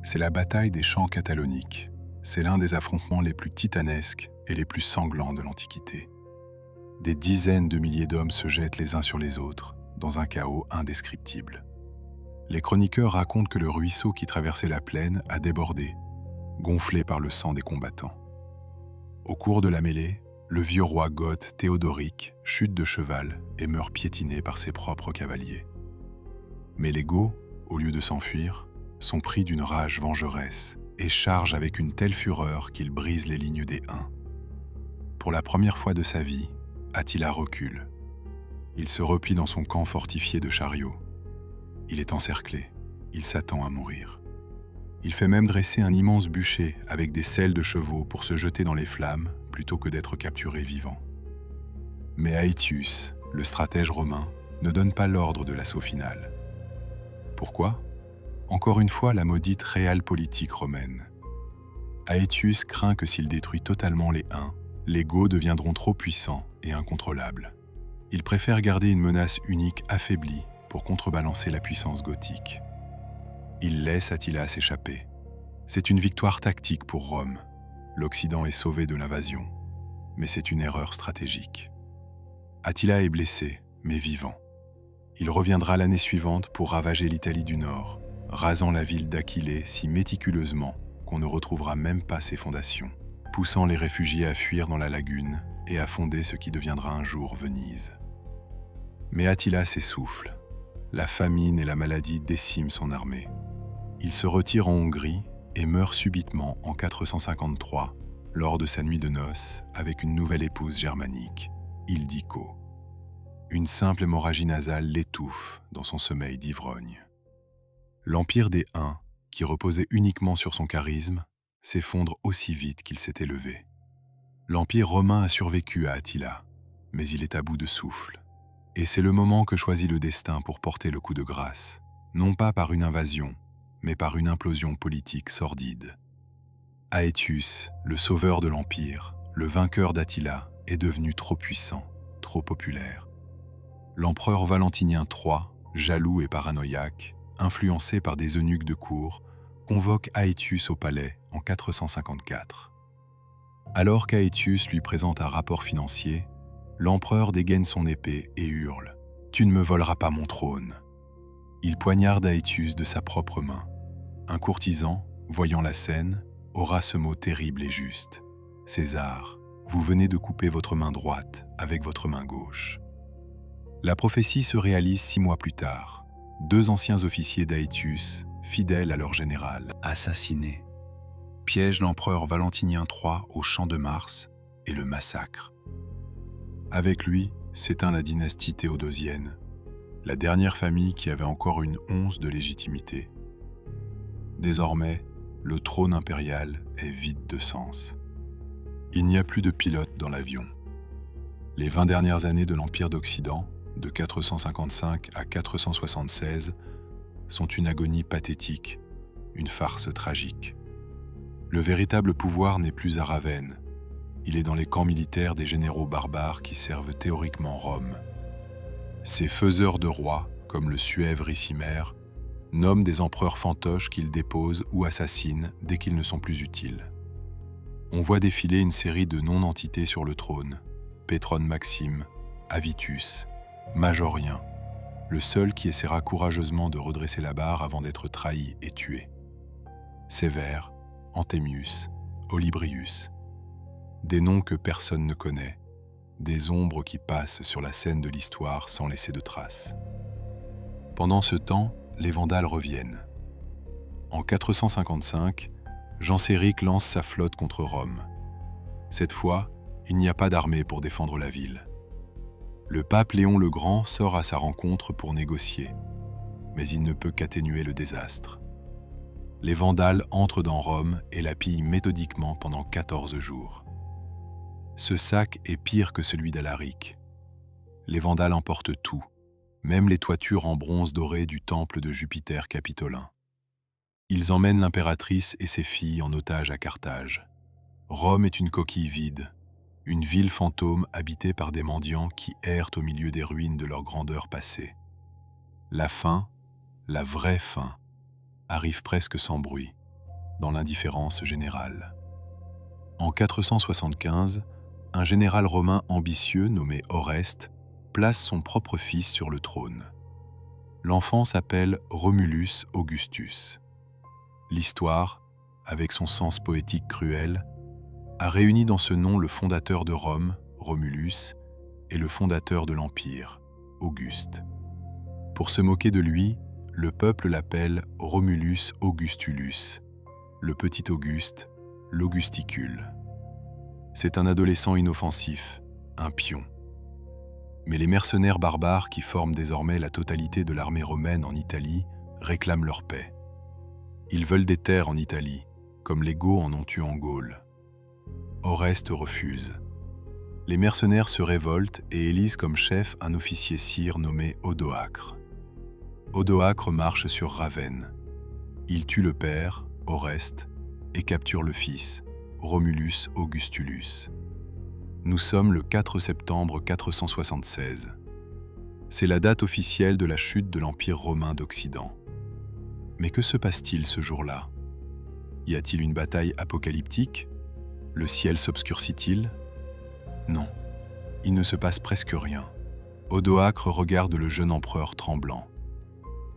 C'est la bataille des champs cataloniques. C'est l'un des affrontements les plus titanesques et les plus sanglants de l'Antiquité. Des dizaines de milliers d'hommes se jettent les uns sur les autres, dans un chaos indescriptible. Les chroniqueurs racontent que le ruisseau qui traversait la plaine a débordé, gonflé par le sang des combattants. Au cours de la mêlée, le vieux roi goth Théodoric chute de cheval et meurt piétiné par ses propres cavaliers. Mais les Goths, au lieu de s'enfuir, sont pris d'une rage vengeresse et chargent avec une telle fureur qu'ils brisent les lignes des Huns. Pour la première fois de sa vie, Attila recule. Il se replie dans son camp fortifié de chariots. Il est encerclé, il s'attend à mourir. Il fait même dresser un immense bûcher avec des selles de chevaux pour se jeter dans les flammes plutôt que d'être capturé vivant. Mais Aetius, le stratège romain, ne donne pas l'ordre de l'assaut final. Pourquoi ? Encore une fois, la maudite réalpolitique romaine. Aetius craint que s'il détruit totalement les Huns, les Goths deviendront trop puissants et incontrôlables. Il préfère garder une menace unique affaiblie pour contrebalancer la puissance gothique. Il laisse Attila s'échapper. C'est une victoire tactique pour Rome. L'Occident est sauvé de l'invasion, mais c'est une erreur stratégique. Attila est blessé, mais vivant. Il reviendra l'année suivante pour ravager l'Italie du Nord, rasant la ville d'Aquilée si méticuleusement qu'on ne retrouvera même pas ses fondations, poussant les réfugiés à fuir dans la lagune et à fonder ce qui deviendra un jour Venise. Mais Attila s'essouffle. La famine et la maladie déciment son armée. Il se retire en Hongrie et meurt subitement en 453, lors de sa nuit de noces avec une nouvelle épouse germanique, Ildiko. Une simple hémorragie nasale l'étouffe dans son sommeil d'ivrogne. L'empire des Huns, qui reposait uniquement sur son charisme, s'effondre aussi vite qu'il s'est élevé. L'empire romain a survécu à Attila, mais il est à bout de souffle. Et c'est le moment que choisit le destin pour porter le coup de grâce, non pas par une invasion, mais par une implosion politique sordide. Aetius, le sauveur de l'Empire, le vainqueur d'Attila, est devenu trop puissant, trop populaire. L'empereur Valentinien III, jaloux et paranoïaque, influencé par des eunuques de cour, convoque Aetius au palais en 454. Alors qu'Aetius lui présente un rapport financier, l'empereur dégaine son épée et hurle « Tu ne me voleras pas mon trône !» Il poignarde Aetius de sa propre main. Un courtisan, voyant la scène, aura ce mot terrible et juste. « César, vous venez de couper votre main droite avec votre main gauche. » La prophétie se réalise 6 mois plus tard. 2 anciens officiers d'Aetius, fidèles à leur général, assassinés, piègent l'empereur Valentinien III au champ de Mars et le massacrent. Avec lui s'éteint la dynastie théodosienne, la dernière famille qui avait encore une once de légitimité. Désormais, le trône impérial est vide de sens. Il n'y a plus de pilote dans l'avion. Les 20 dernières années de l'Empire d'Occident, de 455 à 476, sont une agonie pathétique, une farce tragique. Le véritable pouvoir n'est plus à Ravenne. Il est dans les camps militaires des généraux barbares qui servent théoriquement Rome. Ces faiseurs de rois, comme le Suève Ricimer, nomment des empereurs fantoches qu'ils déposent ou assassinent dès qu'ils ne sont plus utiles. On voit défiler une série de non-entités sur le trône, Pétrone Maxime, Avitus, Majorien, le seul qui essaiera courageusement de redresser la barre avant d'être trahi et tué. Sévère, Anthemius, Olybrius. Des noms que personne ne connaît, des ombres qui passent sur la scène de l'histoire sans laisser de traces. Pendant ce temps, les Vandales reviennent. En 455, Genséric lance sa flotte contre Rome. Cette fois, il n'y a pas d'armée pour défendre la ville. Le pape Léon le Grand sort à sa rencontre pour négocier, mais il ne peut qu'atténuer le désastre. Les Vandales entrent dans Rome et la pillent méthodiquement pendant 14 jours. Ce sac est pire que celui d'Alaric. Les Vandales emportent tout, même les toitures en bronze doré du temple de Jupiter capitolin. Ils emmènent l'impératrice et ses filles en otage à Carthage. Rome est une coquille vide, une ville fantôme habitée par des mendiants qui errent au milieu des ruines de leur grandeur passée. La fin, la vraie fin, arrive presque sans bruit, dans l'indifférence générale. En 475, un général romain ambitieux nommé Oreste place son propre fils sur le trône. L'enfant s'appelle Romulus Augustus. L'histoire, avec son sens poétique cruel, a réuni dans ce nom le fondateur de Rome, Romulus, et le fondateur de l'Empire, Auguste. Pour se moquer de lui, le peuple l'appelle Romulus Augustulus, le petit Auguste, l'Augusticule. C'est un adolescent inoffensif, un pion. Mais les mercenaires barbares qui forment désormais la totalité de l'armée romaine en Italie réclament leur paix. Ils veulent des terres en Italie, comme les Goths en ont eu en Gaule. Oreste refuse. Les mercenaires se révoltent et élisent comme chef un officier sire nommé Odoacre. Odoacre marche sur Ravenne. Il tue le père, Oreste, et capture le fils, Romulus Augustulus. Nous sommes le 4 septembre 476. C'est la date officielle de la chute de l'Empire romain d'Occident. Mais que se passe-t-il ce jour-là? Y a-t-il une bataille apocalyptique? Le ciel s'obscurcit-il? Non, il ne se passe presque rien. Odoacre regarde le jeune empereur tremblant.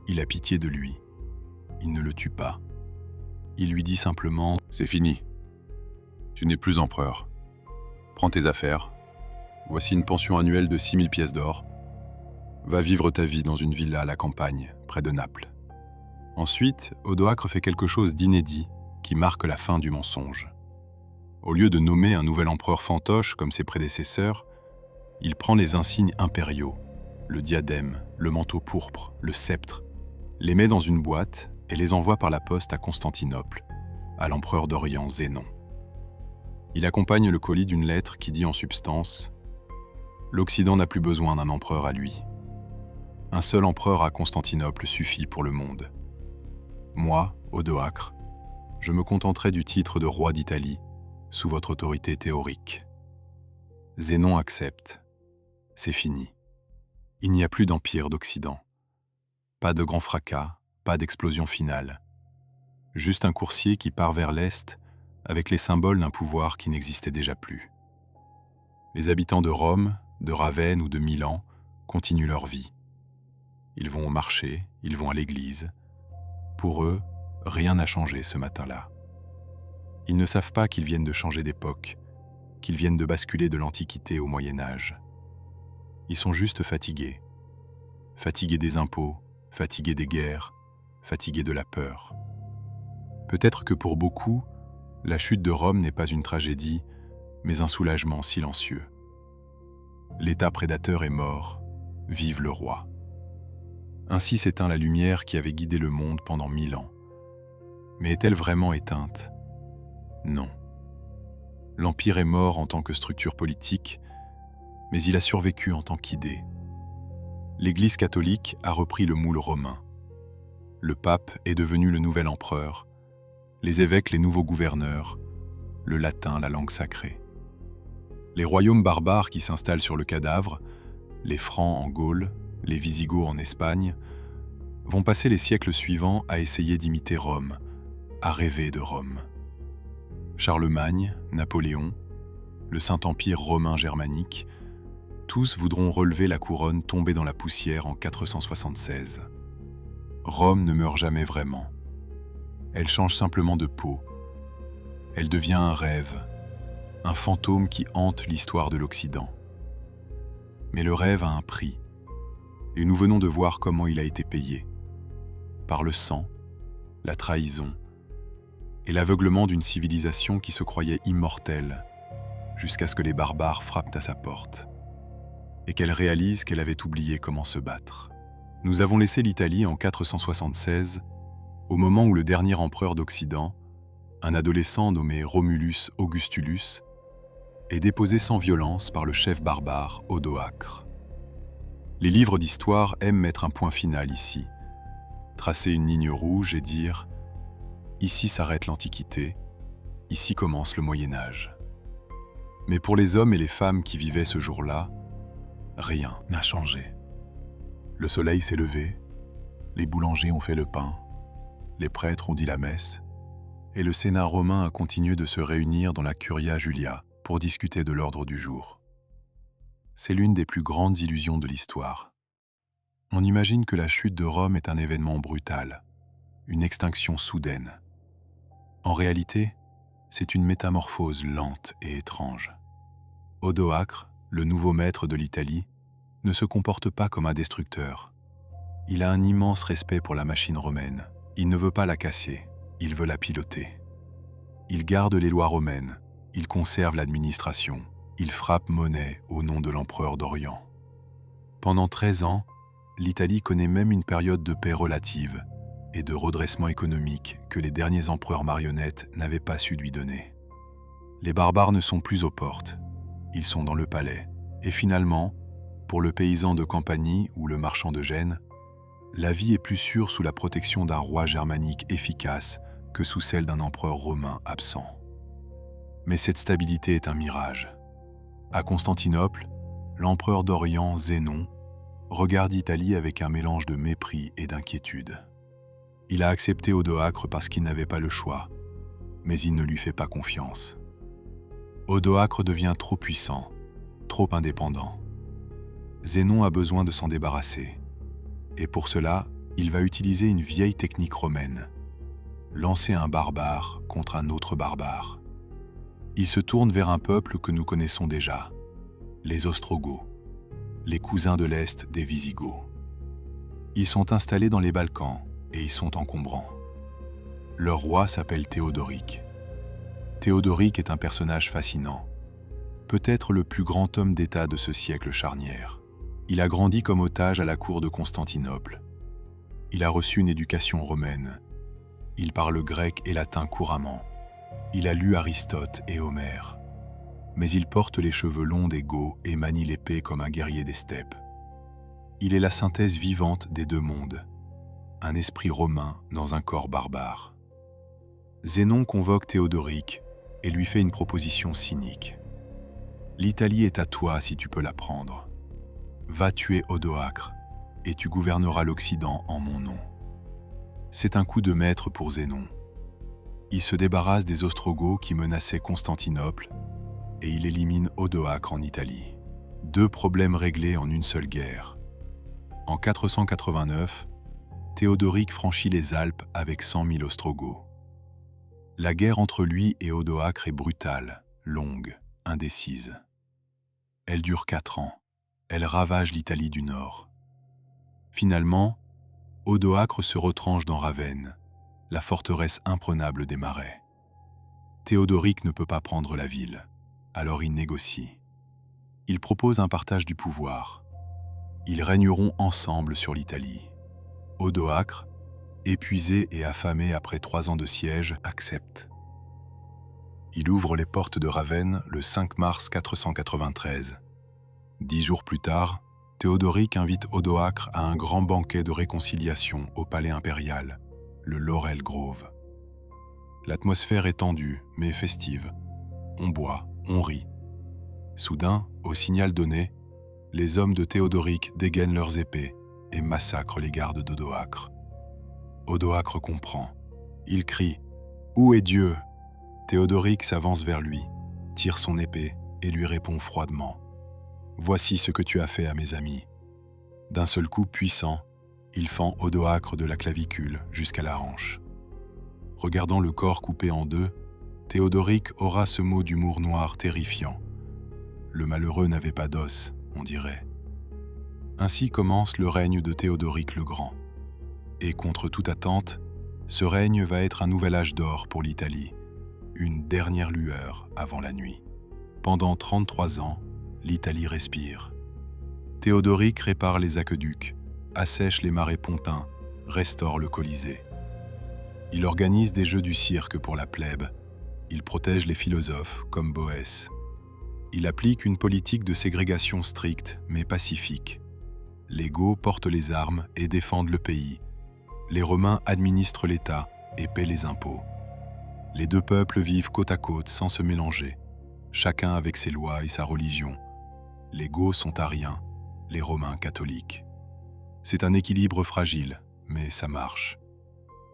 Il a pitié de lui. Il ne le tue pas. Il lui dit simplement « C'est fini. Tu n'es plus empereur. Prends tes affaires. Voici une pension annuelle de 6000 pièces d'or. Va vivre ta vie dans une villa à la campagne, près de Naples. » Ensuite, Odoacre fait quelque chose d'inédit qui marque la fin du mensonge. Au lieu de nommer un nouvel empereur fantoche comme ses prédécesseurs, il prend les insignes impériaux, le diadème, le manteau pourpre, le sceptre, les met dans une boîte et les envoie par la poste à Constantinople, à l'empereur d'Orient Zénon. Il accompagne le colis d'une lettre qui dit en substance « L'Occident n'a plus besoin d'un empereur à lui. Un seul empereur à Constantinople suffit pour le monde. Moi, Odoacre, je me contenterai du titre de roi d'Italie sous votre autorité théorique. » Zénon accepte. C'est fini. Il n'y a plus d'empire d'Occident. Pas de grand fracas, pas d'explosion finale. Juste un coursier qui part vers l'Est avec les symboles d'un pouvoir qui n'existait déjà plus. Les habitants de Rome, de Ravenne ou de Milan continuent leur vie. Ils vont au marché, ils vont à l'église. Pour eux, rien n'a changé ce matin-là. Ils ne savent pas qu'ils viennent de changer d'époque, qu'ils viennent de basculer de l'Antiquité au Moyen-Âge. Ils sont juste fatigués. Fatigués des impôts, fatigués des guerres, fatigués de la peur. Peut-être que pour beaucoup, la chute de Rome n'est pas une tragédie, mais un soulagement silencieux. L'État prédateur est mort, vive le roi. Ainsi s'éteint la lumière qui avait guidé le monde pendant 1000 ans. Mais est-elle vraiment éteinte? Non. L'Empire est mort en tant que structure politique, mais il a survécu en tant qu'idée. L'Église catholique a repris le moule romain. Le pape est devenu le nouvel empereur, les évêques les nouveaux gouverneurs, le latin la langue sacrée. Les royaumes barbares qui s'installent sur le cadavre, les Francs en Gaule, les Visigoths en Espagne, vont passer les siècles suivants à essayer d'imiter Rome, à rêver de Rome. Charlemagne, Napoléon, le Saint-Empire romain germanique, tous voudront relever la couronne tombée dans la poussière en 476. Rome ne meurt jamais vraiment. Elle change simplement de peau. Elle devient un rêve, un fantôme qui hante l'histoire de l'Occident. Mais le rêve a un prix, et nous venons de voir comment il a été payé. Par le sang, la trahison, et l'aveuglement d'une civilisation qui se croyait immortelle, jusqu'à ce que les barbares frappent à sa porte, et qu'elle réalise qu'elle avait oublié comment se battre. Nous avons laissé l'Italie en 476, au moment où le dernier empereur d'Occident, un adolescent nommé Romulus Augustulus, est déposé sans violence par le chef barbare Odoacre. Les livres d'histoire aiment mettre un point final ici, tracer une ligne rouge et dire « Ici s'arrête l'Antiquité, ici commence le Moyen-Âge ». Mais pour les hommes et les femmes qui vivaient ce jour-là, rien n'a changé. Le soleil s'est levé, les boulangers ont fait le pain, les prêtres ont dit la messe, et le Sénat romain a continué de se réunir dans la Curia Julia pour discuter de l'ordre du jour. C'est l'une des plus grandes illusions de l'histoire. On imagine que la chute de Rome est un événement brutal, une extinction soudaine. En réalité, c'est une métamorphose lente et étrange. Odoacre, le nouveau maître de l'Italie, ne se comporte pas comme un destructeur. Il a un immense respect pour la machine romaine. Il ne veut pas la casser, il veut la piloter. Il garde les lois romaines, il conserve l'administration, il frappe monnaie au nom de l'empereur d'Orient. Pendant 13 ans, l'Italie connaît même une période de paix relative et de redressement économique que les derniers empereurs marionnettes n'avaient pas su lui donner. Les barbares ne sont plus aux portes, ils sont dans le palais. Et finalement, pour le paysan de Campanie ou le marchand de Gênes, la vie est plus sûre sous la protection d'un roi germanique efficace que sous celle d'un empereur romain absent. Mais cette stabilité est un mirage. À Constantinople, l'empereur d'Orient, Zénon, regarde l'Italie avec un mélange de mépris et d'inquiétude. Il a accepté Odoacre parce qu'il n'avait pas le choix, mais il ne lui fait pas confiance. Odoacre devient trop puissant, trop indépendant. Zénon a besoin de s'en débarrasser. Et pour cela, il va utiliser une vieille technique romaine. Lancer un barbare contre un autre barbare. Il se tourne vers un peuple que nous connaissons déjà, les Ostrogoths, les cousins de l'Est des Visigoths. Ils sont installés dans les Balkans et ils sont encombrants. Leur roi s'appelle Théodoric. Théodoric est un personnage fascinant. Peut-être le plus grand homme d'État de ce siècle charnière. Il a grandi comme otage à la cour de Constantinople. Il a reçu une éducation romaine. Il parle grec et latin couramment. Il a lu Aristote et Homère. Mais il porte les cheveux longs des Goths et manie l'épée comme un guerrier des steppes. Il est la synthèse vivante des deux mondes. Un esprit romain dans un corps barbare. Zénon convoque Théodoric et lui fait une proposition cynique. L'Italie est à toi si tu peux la prendre. Va tuer Odoacre et tu gouverneras l'Occident en mon nom. C'est un coup de maître pour Zénon. Il se débarrasse des Ostrogoths qui menaçaient Constantinople et il élimine Odoacre en Italie. 2 problèmes réglés en une seule guerre. En 489, Théodoric franchit les Alpes avec 100 000 Ostrogoths. La guerre entre lui et Odoacre est brutale, longue, indécise. Elle dure 4 ans. Elle ravage l'Italie du Nord. Finalement, Odoacre se retranche dans Ravenne, la forteresse imprenable des Marais. Théodoric ne peut pas prendre la ville, alors il négocie. Il propose un partage du pouvoir. Ils régneront ensemble sur l'Italie. Odoacre, épuisé et affamé après 3 ans de siège, accepte. Il ouvre les portes de Ravenne le 5 mars 493. 10 jours plus tard, Théodoric invite Odoacre à un grand banquet de réconciliation au palais impérial, le Laurel Grove. L'atmosphère est tendue, mais festive. On boit, on rit. Soudain, au signal donné, les hommes de Théodoric dégainent leurs épées et massacrent les gardes d'Odoacre. Odoacre comprend. Il crie « Où est Dieu ?» Théodoric s'avance vers lui, tire son épée et lui répond froidement « Voici ce que tu as fait à mes amis. » D'un seul coup puissant, il fend Odoacre de la clavicule jusqu'à la hanche. Regardant le corps coupé en 2, Théodoric aura ce mot d'humour noir terrifiant. Le malheureux n'avait pas d'os, on dirait. Ainsi commence le règne de Théodoric le Grand. Et contre toute attente, ce règne va être un nouvel âge d'or pour l'Italie, une dernière lueur avant la nuit. Pendant 33 ans, l'Italie respire. Théodoric répare les aqueducs, assèche les marais pontins, restaure le Colisée. Il organise des jeux du cirque pour la plèbe. Il protège les philosophes, comme Boès. Il applique une politique de ségrégation stricte, mais pacifique. Les Goths portent les armes et défendent le pays. Les Romains administrent l'État et paient les impôts. Les 2 peuples vivent côte à côte sans se mélanger, chacun avec ses lois et sa religion. Les Goths sont ariens, les Romains catholiques. C'est un équilibre fragile, mais ça marche.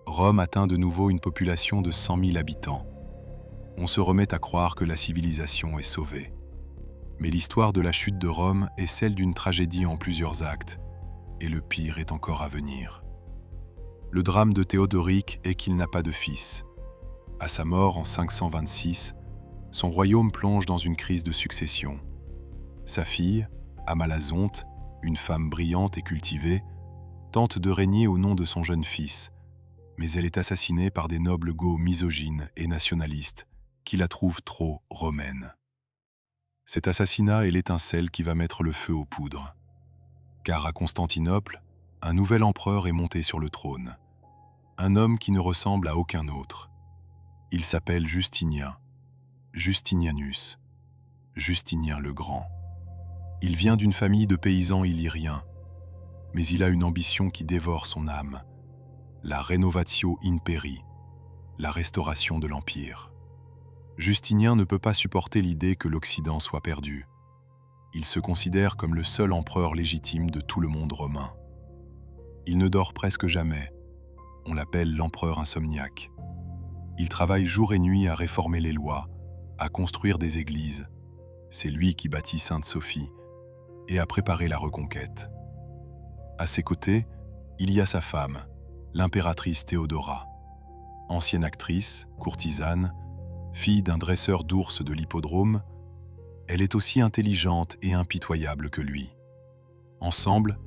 Rome atteint de nouveau une population de 100 000 habitants. On se remet à croire que la civilisation est sauvée. Mais l'histoire de la chute de Rome est celle d'une tragédie en plusieurs actes, et le pire est encore à venir. Le drame de Théodoric est qu'il n'a pas de fils. À sa mort en 526, son royaume plonge dans une crise de succession. Sa fille, Amalazonte, une femme brillante et cultivée, tente de régner au nom de son jeune fils, mais elle est assassinée par des nobles Goths misogynes et nationalistes qui la trouvent trop romaine. Cet assassinat est l'étincelle qui va mettre le feu aux poudres. Car à Constantinople, un nouvel empereur est monté sur le trône. Un homme qui ne ressemble à aucun autre. Il s'appelle Justinien, Justinianus, Justinien le Grand. Il vient d'une famille de paysans illyriens, mais il a une ambition qui dévore son âme, la Renovatio Imperii, la restauration de l'Empire. Justinien ne peut pas supporter l'idée que l'Occident soit perdu. Il se considère comme le seul empereur légitime de tout le monde romain. Il ne dort presque jamais. On l'appelle l'empereur insomniaque. Il travaille jour et nuit à réformer les lois, à construire des églises. C'est lui qui bâtit Sainte-Sophie et à préparer la reconquête. À ses côtés, il y a sa femme, l'impératrice Théodora. Ancienne actrice, courtisane, fille d'un dresseur d'ours de l'hippodrome, elle est aussi intelligente et impitoyable que lui. Ensemble,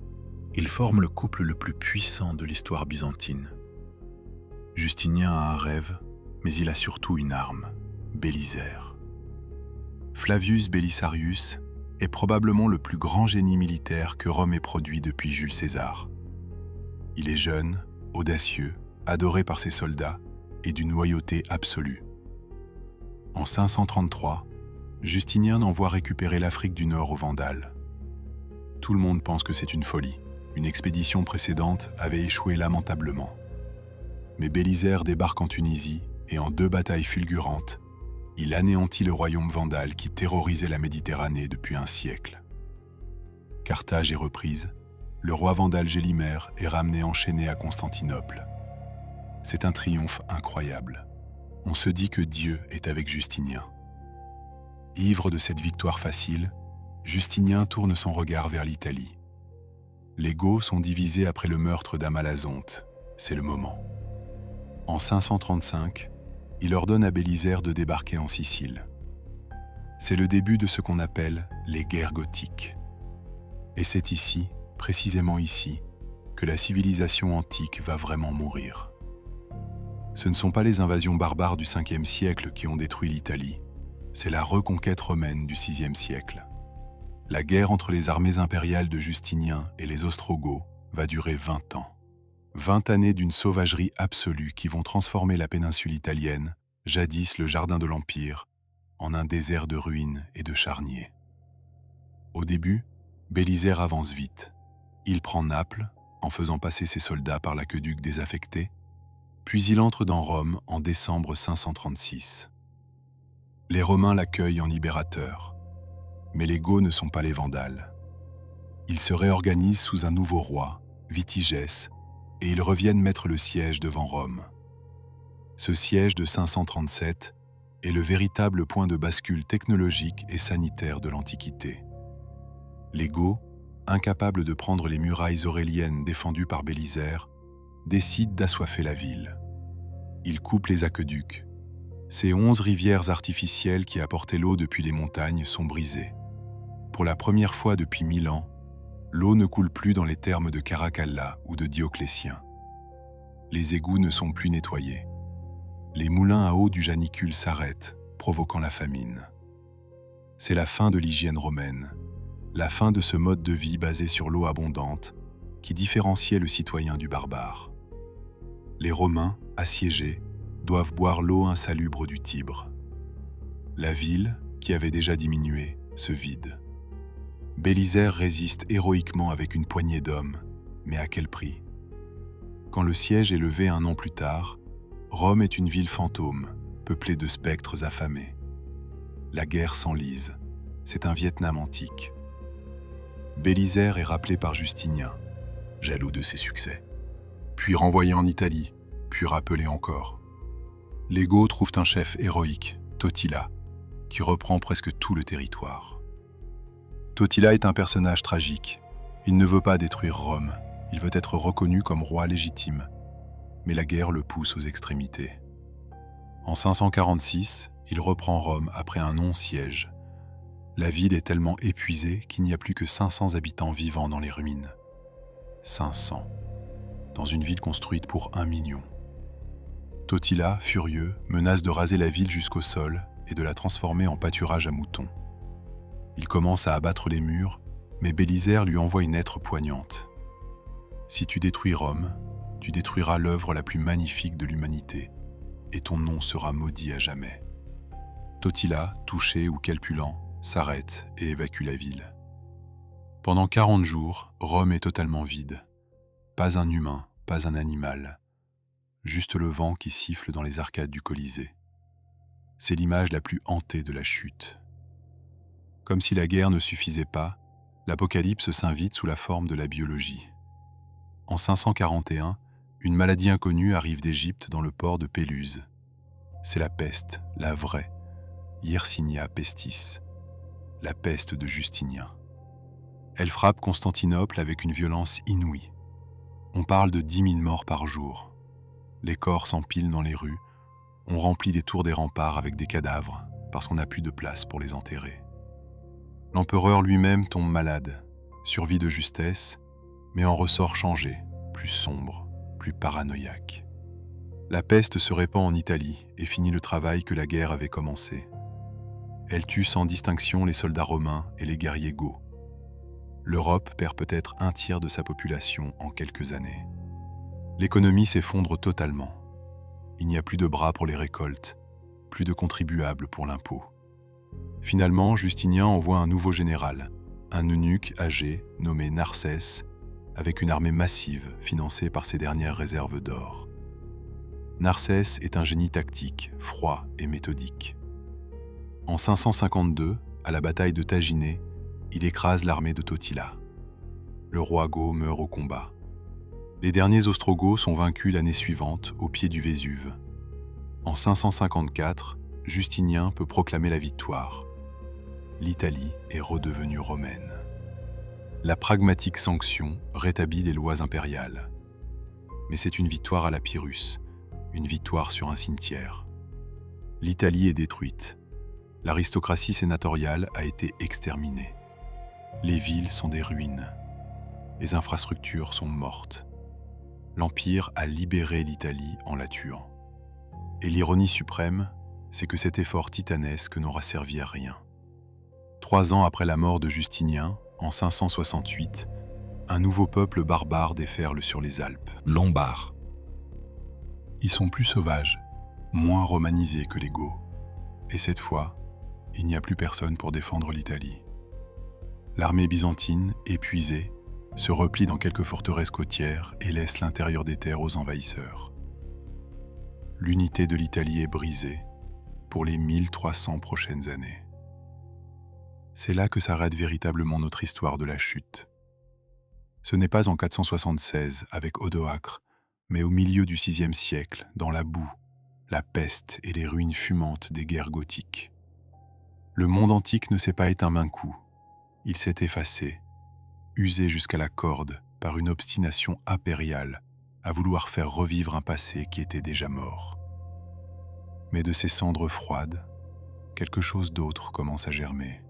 ils forment le couple le plus puissant de l'histoire byzantine. Justinien a un rêve, mais il a surtout une arme, Bélisaire. Flavius Belisarius est probablement le plus grand génie militaire que Rome ait produit depuis Jules César. Il est jeune, audacieux, adoré par ses soldats et d'une loyauté absolue. En 533, Justinien envoie récupérer l'Afrique du Nord aux Vandales. Tout le monde pense que c'est une folie. Une expédition précédente avait échoué lamentablement. Mais Bélisaire débarque en Tunisie et en 2 batailles fulgurantes, il anéantit le royaume vandale qui terrorisait la Méditerranée depuis un siècle. Carthage est reprise, le roi vandale Gélimère est ramené enchaîné à Constantinople. C'est un triomphe incroyable. On se dit que Dieu est avec Justinien. Ivre de cette victoire facile, Justinien tourne son regard vers l'Italie. Les Goths sont divisés après le meurtre d'Amalazonte. C'est le moment. En 535, il ordonne à Bélisaire de débarquer en Sicile. C'est le début de ce qu'on appelle les guerres gothiques. Et c'est ici, précisément ici, que la civilisation antique va vraiment mourir. Ce ne sont pas les invasions barbares du 5e siècle qui ont détruit l'Italie, c'est la reconquête romaine du 6e siècle. La guerre entre les armées impériales de Justinien et les Ostrogoths va durer 20 ans. 20 années d'une sauvagerie absolue qui vont transformer la péninsule italienne, jadis le jardin de l'Empire, en un désert de ruines et de charniers. Au début, Bélisaire avance vite. Il prend Naples, en faisant passer ses soldats par l'aqueduc désaffecté, puis il entre dans Rome en décembre 536. Les Romains l'accueillent en libérateur, mais les Goths ne sont pas les Vandales. Ils se réorganisent sous un nouveau roi, Vitigès, et ils reviennent mettre le siège devant Rome. Ce siège de 537 est le véritable point de bascule technologique et sanitaire de l'Antiquité. Les Goths, incapables de prendre les murailles auréliennes défendues par Bélisaire, décident d'assoiffer la ville. Ils coupent les aqueducs. Ces 11 rivières artificielles qui apportaient l'eau depuis les montagnes sont brisées. Pour la première fois depuis 1000 ans, l'eau ne coule plus dans les thermes de Caracalla ou de Dioclétien. Les égouts ne sont plus nettoyés. Les moulins à eau du Janicule s'arrêtent, provoquant la famine. C'est la fin de l'hygiène romaine, la fin de ce mode de vie basé sur l'eau abondante qui différenciait le citoyen du barbare. Les Romains, assiégés, doivent boire l'eau insalubre du Tibre. La ville, qui avait déjà diminué, se vide. Bélisaire résiste héroïquement avec une poignée d'hommes, mais à quel prix? Quand le siège est levé un an plus tard, Rome est une ville fantôme, peuplée de spectres affamés. La guerre s'enlise, c'est un Vietnam antique. Bélisaire est rappelé par Justinien, jaloux de ses succès, puis renvoyé en Italie, puis rappelé encore. Les Goths trouvent un chef héroïque, Totila, qui reprend presque tout le territoire. Totila est un personnage tragique. Il ne veut pas détruire Rome, il veut être reconnu comme roi légitime. Mais la guerre le pousse aux extrémités. En 546, il reprend Rome après un non-siège. La ville est tellement épuisée qu'il n'y a plus que 500 habitants vivant dans les ruines. 500, dans une ville construite pour 1 million. Totila, furieux, menace de raser la ville jusqu'au sol et de la transformer en pâturage à moutons. Il commence à abattre les murs, mais Bélisaire lui envoie une lettre poignante. « Si tu détruis Rome, tu détruiras l'œuvre la plus magnifique de l'humanité, et ton nom sera maudit à jamais. » Totila, touché ou calculant, s'arrête et évacue la ville. Pendant 40 jours, Rome est totalement vide. Pas un humain, pas un animal. Juste le vent qui siffle dans les arcades du Colisée. C'est l'image la plus hantée de la chute. Comme si la guerre ne suffisait pas, l'Apocalypse s'invite sous la forme de la biologie. En 541, une maladie inconnue arrive d'Égypte dans le port de Péluse. C'est la peste, la vraie, Yersinia pestis, la peste de Justinien. Elle frappe Constantinople avec une violence inouïe. On parle de 10 000 morts par jour. Les corps s'empilent dans les rues. On remplit des tours des remparts avec des cadavres parce qu'on n'a plus de place pour les enterrer. L'empereur lui-même tombe malade, survit de justesse, mais en ressort changé, plus sombre, plus paranoïaque. La peste se répand en Italie et finit le travail que la guerre avait commencé. Elle tue sans distinction les soldats romains et les guerriers goths. L'Europe perd peut-être un tiers de sa population en quelques années. L'économie s'effondre totalement. Il n'y a plus de bras pour les récoltes, plus de contribuables pour l'impôt. Finalement, Justinien envoie un nouveau général, un eunuque âgé nommé Narsès, avec une armée massive financée par ses dernières réserves d'or. Narsès est un génie tactique, froid et méthodique. En 552, à la bataille de Taginé, il écrase l'armée de Totila. Le roi goth meurt au combat. Les derniers Ostrogoths sont vaincus l'année suivante au pied du Vésuve. En 554, Justinien peut proclamer la victoire. L'Italie est redevenue romaine. La pragmatique sanction rétablit les lois impériales. Mais c'est une victoire à la Pyrrhus, une victoire sur un cimetière. L'Italie est détruite. L'aristocratie sénatoriale a été exterminée. Les villes sont des ruines. Les infrastructures sont mortes. L'Empire a libéré l'Italie en la tuant. Et l'ironie suprême, c'est que cet effort titanesque n'aura servi à rien. 3 ans après la mort de Justinien, en 568, un nouveau peuple barbare déferle sur les Alpes. Lombards. Ils sont plus sauvages, moins romanisés que les Goths. Et cette fois, il n'y a plus personne pour défendre l'Italie. L'armée byzantine, épuisée, se replie dans quelques forteresses côtières et laisse l'intérieur des terres aux envahisseurs. L'unité de l'Italie est brisée pour les 1300 prochaines années. C'est là que s'arrête véritablement notre histoire de la chute. Ce n'est pas en 476 avec Odoacre, mais au milieu du VIe siècle, dans la boue, la peste et les ruines fumantes des guerres gothiques. Le monde antique ne s'est pas éteint d'un coup. Il s'est effacé, usé jusqu'à la corde par une obstination impériale à vouloir faire revivre un passé qui était déjà mort. Mais de ces cendres froides, quelque chose d'autre commence à germer.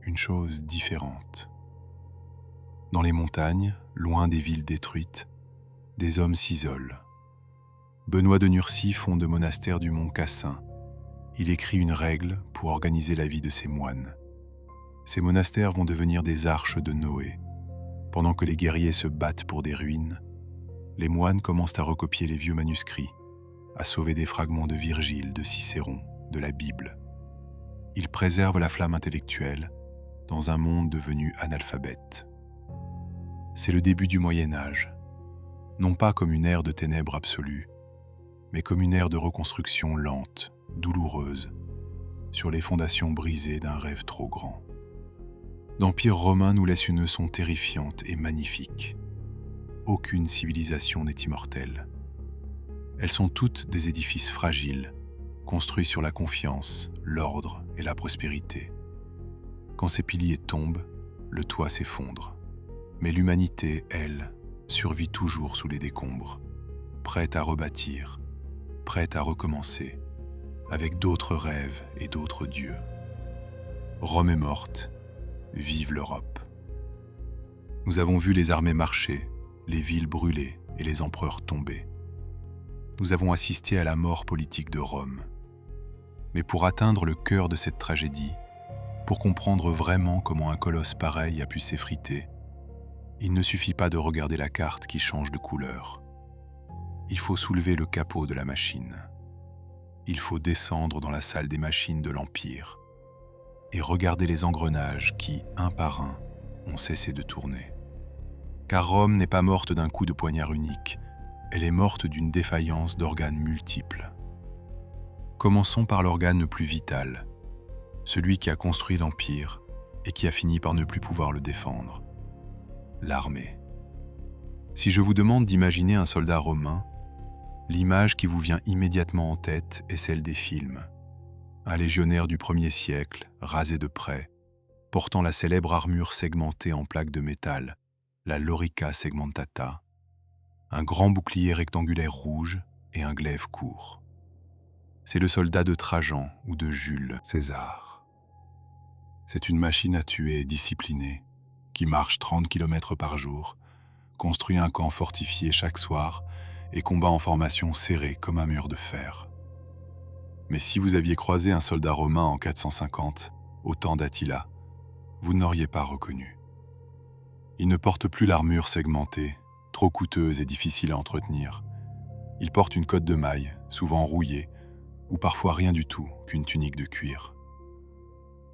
Une chose différente. Dans les montagnes, loin des villes détruites, des hommes s'isolent. Benoît de Nursie fonde le monastère du Mont Cassin. Il écrit une règle pour organiser la vie de ses moines. Ces monastères vont devenir des arches de Noé. Pendant que les guerriers se battent pour des ruines, les moines commencent à recopier les vieux manuscrits, à sauver des fragments de Virgile, de Cicéron, de la Bible. Ils préservent la flamme intellectuelle dans un monde devenu analphabète. C'est le début du Moyen Âge, non pas comme une ère de ténèbres absolues, mais comme une ère de reconstruction lente, douloureuse, sur les fondations brisées d'un rêve trop grand. L'Empire romain nous laisse une leçon terrifiante et magnifique. Aucune civilisation n'est immortelle. Elles sont toutes des édifices fragiles, construits sur la confiance, l'ordre et la prospérité. Quand ces piliers tombent, le toit s'effondre. Mais l'humanité, elle, survit toujours sous les décombres, prête à rebâtir, prête à recommencer, avec d'autres rêves et d'autres dieux. Rome est morte, vive l'Europe. Nous avons vu les armées marcher, les villes brûler et les empereurs tomber. Nous avons assisté à la mort politique de Rome. Mais pour atteindre le cœur de cette tragédie, pour comprendre vraiment comment un colosse pareil a pu s'effriter, il ne suffit pas de regarder la carte qui change de couleur. Il faut soulever le capot de la machine. Il faut descendre dans la salle des machines de l'Empire et regarder les engrenages qui, un par un, ont cessé de tourner. Car Rome n'est pas morte d'un coup de poignard unique, elle est morte d'une défaillance d'organes multiples. Commençons par l'organe le plus vital, celui qui a construit l'Empire et qui a fini par ne plus pouvoir le défendre. L'armée. Si je vous demande d'imaginer un soldat romain, l'image qui vous vient immédiatement en tête est celle des films. Un légionnaire du 1er siècle, rasé de près, portant la célèbre armure segmentée en plaques de métal, la lorica segmentata, un grand bouclier rectangulaire rouge et un glaive court. C'est le soldat de Trajan ou de Jules César. C'est une machine à tuer disciplinée, qui marche 30 km par jour, construit un camp fortifié chaque soir et combat en formation serrée comme un mur de fer. Mais si vous aviez croisé un soldat romain en 450, au temps d'Attila, vous n'auriez pas reconnu. Il ne porte plus l'armure segmentée, trop coûteuse et difficile à entretenir. Il porte une cotte de maille, souvent rouillée, ou parfois rien du tout qu'une tunique de cuir.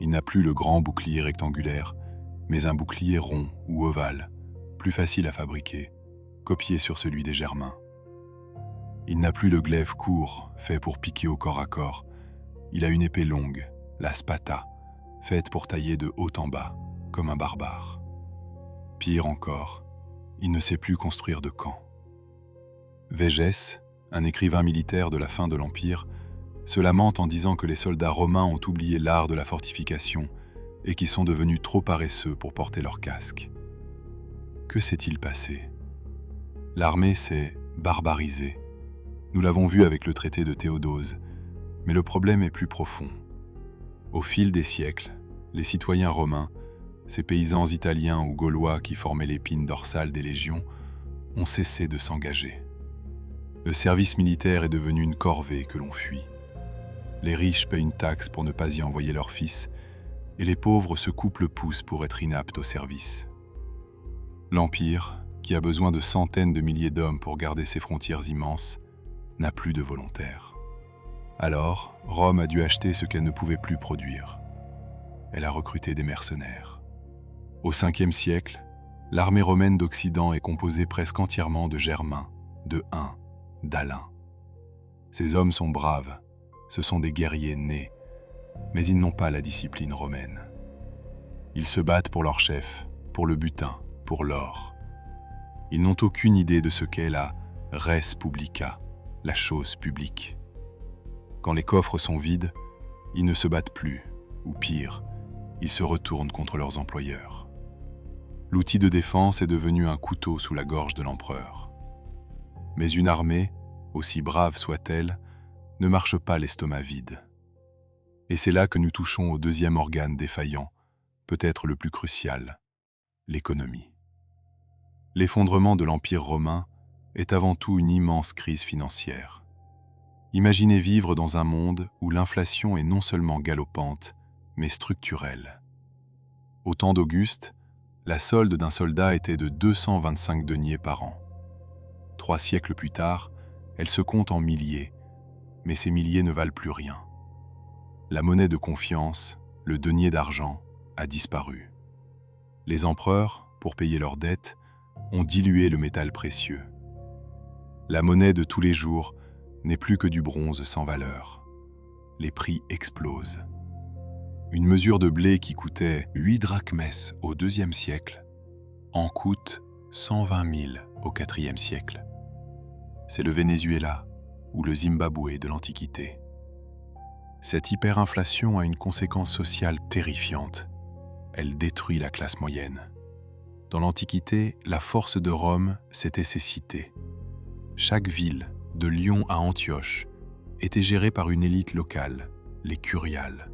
Il n'a plus le grand bouclier rectangulaire, mais un bouclier rond ou ovale, plus facile à fabriquer, copié sur celui des Germains. Il n'a plus le glaive court, fait pour piquer au corps à corps. Il a une épée longue, la spata, faite pour tailler de haut en bas, comme un barbare. Pire encore, il ne sait plus construire de camp. Végès, un écrivain militaire de la fin de l'Empire, se lamente en disant que les soldats romains ont oublié l'art de la fortification et qu'ils sont devenus trop paresseux pour porter leur casque. Que s'est-il passé? L'armée s'est barbarisée. Nous l'avons vu avec le traité de Théodose, mais le problème est plus profond. Au fil des siècles, les citoyens romains, ces paysans italiens ou gaulois qui formaient l'épine dorsale des légions, ont cessé de s'engager. Le service militaire est devenu une corvée que l'on fuit. Les riches paient une taxe pour ne pas y envoyer leurs fils, et les pauvres se coupent le pouce pour être inaptes au service. L'Empire, qui a besoin de centaines de milliers d'hommes pour garder ses frontières immenses, n'a plus de volontaires. Alors, Rome a dû acheter ce qu'elle ne pouvait plus produire. Elle a recruté des mercenaires. Au 5e siècle, l'armée romaine d'Occident est composée presque entièrement de Germains, de Huns, d'Alains. Ces hommes sont braves, ce sont des guerriers nés, mais ils n'ont pas la discipline romaine. Ils se battent pour leur chef, pour le butin, pour l'or. Ils n'ont aucune idée de ce qu'est la res publica, la chose publique. Quand les coffres sont vides, ils ne se battent plus, ou pire, ils se retournent contre leurs employeurs. L'outil de défense est devenu un couteau sous la gorge de l'empereur. Mais une armée, aussi brave soit-elle, ne marche pas l'estomac vide. Et c'est là que nous touchons au deuxième organe défaillant, peut-être le plus crucial, l'économie. L'effondrement de l'Empire romain est avant tout une immense crise financière. Imaginez vivre dans un monde où l'inflation est non seulement galopante, mais structurelle. Au temps d'Auguste, la solde d'un soldat était de 225 deniers par an. 3 siècles plus tard, elle se compte en milliers, mais ces milliers ne valent plus rien. La monnaie de confiance, le denier d'argent, a disparu. Les empereurs, pour payer leurs dettes, ont dilué le métal précieux. La monnaie de tous les jours n'est plus que du bronze sans valeur. Les prix explosent. Une mesure de blé qui coûtait 8 drachmes au IIe siècle en coûte 120 000 au IVe siècle. C'est le Venezuela ou le Zimbabwe de l'Antiquité. Cette hyperinflation a une conséquence sociale terrifiante. Elle détruit la classe moyenne. Dans l'Antiquité, la force de Rome, c'était ses cités. Chaque ville, de Lyon à Antioche, était gérée par une élite locale, les curiales.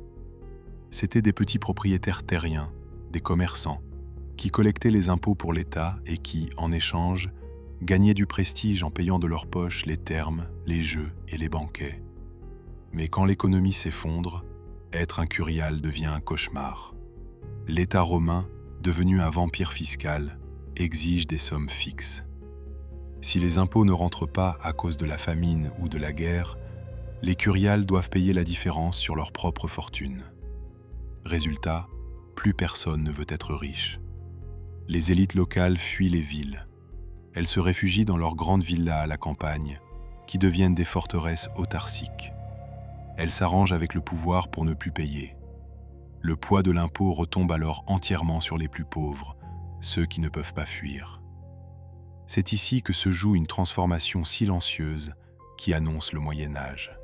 C'étaient des petits propriétaires terriens, des commerçants, qui collectaient les impôts pour l'État et qui, en échange, gagnaient du prestige en payant de leur poche les termes, les jeux et les banquets. Mais quand l'économie s'effondre, être un curial devient un cauchemar. L'État romain, devenu un vampire fiscal, exige des sommes fixes. Si les impôts ne rentrent pas à cause de la famine ou de la guerre, les curiales doivent payer la différence sur leur propre fortune. Résultat, plus personne ne veut être riche. Les élites locales fuient les villes. Elles se réfugient dans leurs grandes villas à la campagne, qui deviennent des forteresses autarciques. Elles s'arrangent avec le pouvoir pour ne plus payer. Le poids de l'impôt retombe alors entièrement sur les plus pauvres, ceux qui ne peuvent pas fuir. C'est ici que se joue une transformation silencieuse qui annonce le Moyen Âge.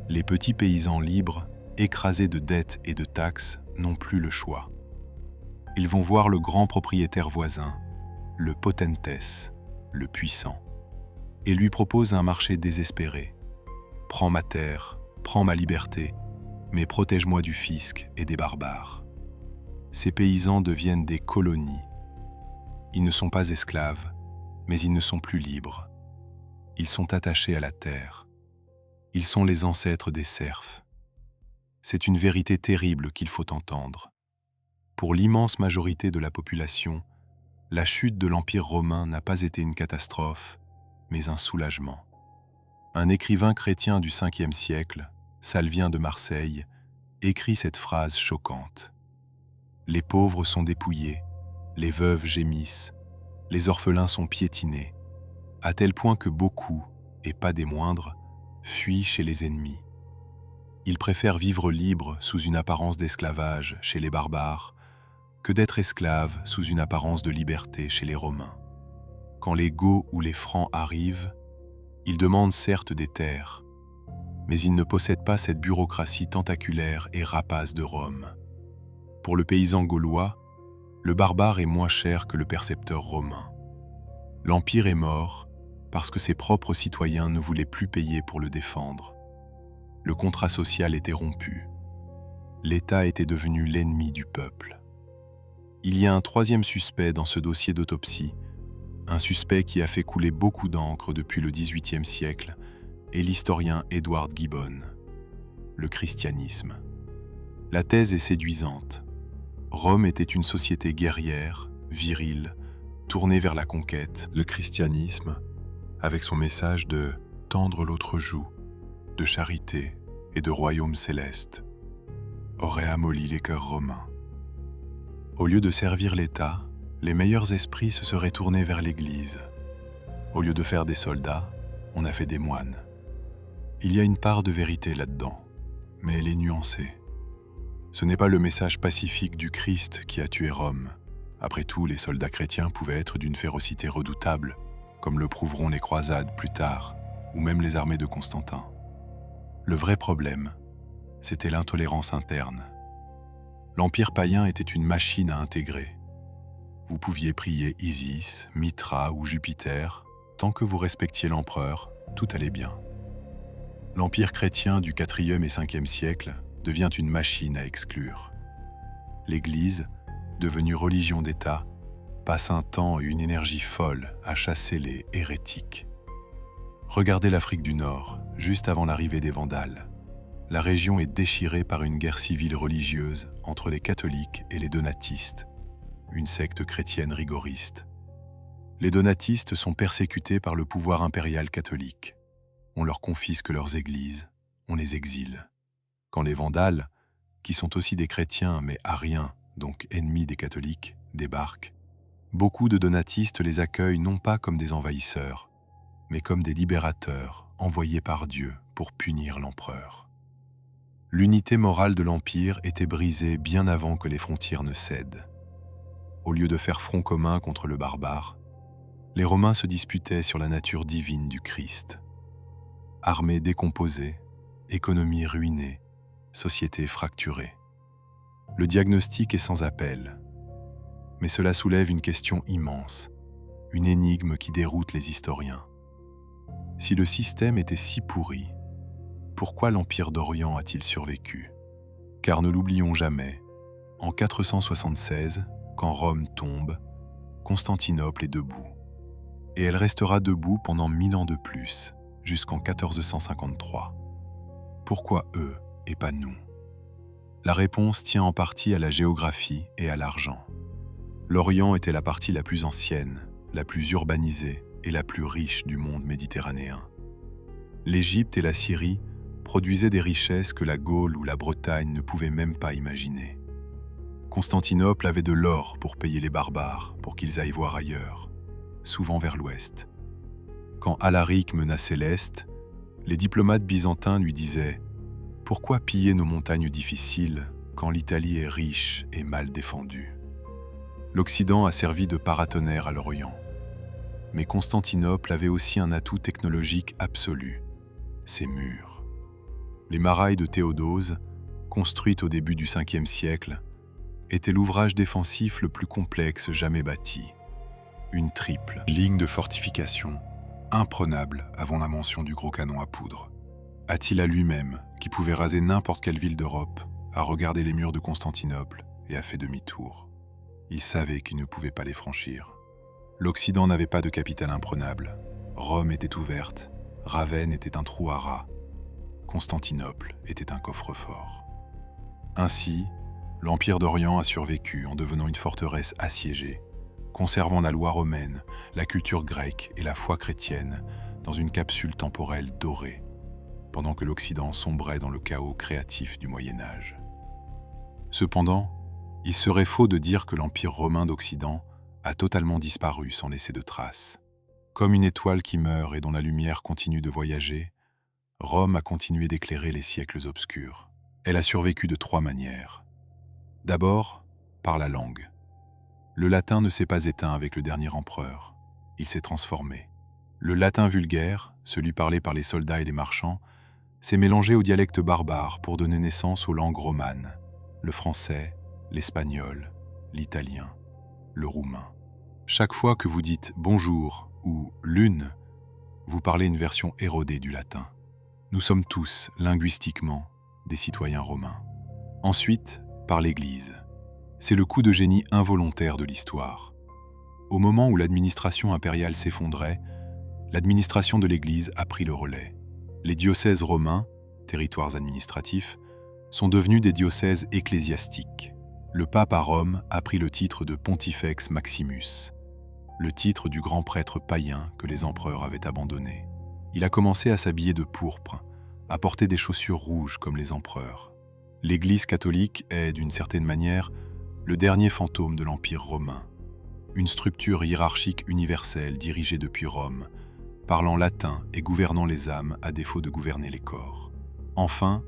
Les petits paysans libres, écrasés de dettes et de taxes, n'ont plus le choix. Ils vont voir le grand propriétaire voisin, le potentes, le puissant, et lui proposent un marché désespéré. « Prends ma terre, prends ma liberté, mais protège-moi du fisc et des barbares. » Ces paysans deviennent des colonies. Ils ne sont pas esclaves, mais ils ne sont plus libres. Ils sont attachés à la terre. Ils sont les ancêtres des serfs. C'est une vérité terrible qu'il faut entendre. Pour l'immense majorité de la population, la chute de l'Empire romain n'a pas été une catastrophe, mais un soulagement. Un écrivain chrétien du 5e siècle, Salvien de Marseille, écrit cette phrase choquante. « Les pauvres sont dépouillés, les veuves gémissent, les orphelins sont piétinés, à tel point que beaucoup, et pas des moindres, fuient chez les ennemis. Ils préfèrent vivre libres sous une apparence d'esclavage chez les barbares que d'être esclaves sous une apparence de liberté chez les Romains. Quand les Goths ou les Francs arrivent, ils demandent certes des terres, mais ils ne possèdent pas cette bureaucratie tentaculaire et rapace de Rome. Pour le paysan gaulois, le barbare est moins cher que le percepteur romain. L'Empire est mort parce que ses propres citoyens ne voulaient plus payer pour le défendre. Le contrat social était rompu. L'État était devenu l'ennemi du peuple. Il y a un troisième suspect dans ce dossier d'autopsie, un suspect qui a fait couler beaucoup d'encre depuis le XVIIIe siècle, est l'historien Edward Gibbon. Le christianisme. La thèse est séduisante. Rome était une société guerrière, virile, tournée vers la conquête. Le christianisme, avec son message de « tendre l'autre joue », de charité et de royaume céleste, aurait amolli les cœurs romains. Au lieu de servir l'État, les meilleurs esprits se seraient tournés vers l'Église. Au lieu de faire des soldats, on a fait des moines. Il y a une part de vérité là-dedans, mais elle est nuancée. Ce n'est pas le message pacifique du Christ qui a tué Rome. Après tout, les soldats chrétiens pouvaient être d'une férocité redoutable, comme le prouveront les croisades plus tard, ou même les armées de Constantin. Le vrai problème, c'était l'intolérance interne. L'Empire païen était une machine à intégrer. Vous pouviez prier Isis, Mitra ou Jupiter, tant que vous respectiez l'empereur, tout allait bien. L'Empire chrétien du IVe et Ve siècle devient une machine à exclure. L'Église, devenue religion d'État, passe un temps et une énergie folle à chasser les hérétiques. Regardez l'Afrique du Nord, juste avant l'arrivée des Vandales. La région est déchirée par une guerre civile religieuse entre les catholiques et les donatistes, une secte chrétienne rigoriste. Les donatistes sont persécutés par le pouvoir impérial catholique. On leur confisque leurs églises, on les exile. Quand les Vandales, qui sont aussi des chrétiens mais ariens, donc ennemis des catholiques, débarquent, beaucoup de donatistes les accueillent non pas comme des envahisseurs, mais comme des libérateurs envoyés par Dieu pour punir l'empereur. L'unité morale de l'Empire était brisée bien avant que les frontières ne cèdent. Au lieu de faire front commun contre le barbare, les Romains se disputaient sur la nature divine du Christ. Armée décomposée, économie ruinée, société fracturée. Le diagnostic est sans appel, mais cela soulève une question immense, une énigme qui déroute les historiens. Si le système était si pourri, pourquoi l'Empire d'Orient a-t-il survécu? Car ne l'oublions jamais, en 476, quand Rome tombe, Constantinople est debout. Et elle restera debout pendant 1000 ans de plus, jusqu'en 1453. Pourquoi eux et pas nous? La réponse tient en partie à la géographie et à l'argent. L'Orient était la partie la plus ancienne, la plus urbanisée et la plus riche du monde méditerranéen. L'Égypte et la Syrie produisaient des richesses que la Gaule ou la Bretagne ne pouvaient même pas imaginer. Constantinople avait de l'or pour payer les barbares, pour qu'ils aillent voir ailleurs, souvent vers l'ouest. Quand Alaric menaçait l'Est, les diplomates byzantins lui disaient « Pourquoi piller nos montagnes difficiles quand l'Italie est riche et mal défendue ?» L'Occident a servi de paratonnerre à l'Orient. Mais Constantinople avait aussi un atout technologique absolu, ses murs. Les murailles de Théodose, construites au début du Ve siècle, étaient l'ouvrage défensif le plus complexe jamais bâti. Une triple ligne de fortification, imprenable avant l'invention du gros canon à poudre. Attila lui-même, qui pouvait raser n'importe quelle ville d'Europe, a regardé les murs de Constantinople et a fait demi-tour. Il savait qu'il ne pouvait pas les franchir. L'Occident n'avait pas de capitale imprenable. Rome était ouverte, Ravenne était un trou à rats, Constantinople était un coffre-fort. Ainsi, l'Empire d'Orient a survécu en devenant une forteresse assiégée, conservant la loi romaine, la culture grecque et la foi chrétienne dans une capsule temporelle dorée, pendant que l'Occident sombrait dans le chaos créatif du Moyen-Âge. Cependant, il serait faux de dire que l'Empire romain d'Occident a totalement disparu sans laisser de traces. Comme une étoile qui meurt et dont la lumière continue de voyager, Rome a continué d'éclairer les siècles obscurs. Elle a survécu de 3 manières. D'abord, par la langue. Le latin ne s'est pas éteint avec le dernier empereur, il s'est transformé. Le latin vulgaire, celui parlé par les soldats et les marchands, s'est mélangé au dialecte barbare pour donner naissance aux langues romanes, le français, l'espagnol, l'italien, le roumain. Chaque fois que vous dites « bonjour » ou « lune », vous parlez une version érodée du latin. Nous sommes tous, linguistiquement, des citoyens romains. Ensuite, par l'Église. C'est le coup de génie involontaire de l'histoire. Au moment où l'administration impériale s'effondrait, l'administration de l'Église a pris le relais. Les diocèses romains, territoires administratifs, sont devenus des diocèses ecclésiastiques. Le pape à Rome a pris le titre de Pontifex Maximus, le titre du grand prêtre païen que les empereurs avaient abandonné. Il a commencé à s'habiller de pourpre, à porter des chaussures rouges comme les empereurs. L'Église catholique est, d'une certaine manière, le dernier fantôme de l'Empire romain, une structure hiérarchique universelle dirigée depuis Rome, parlant latin et gouvernant les âmes à défaut de gouverner les corps. Enfin,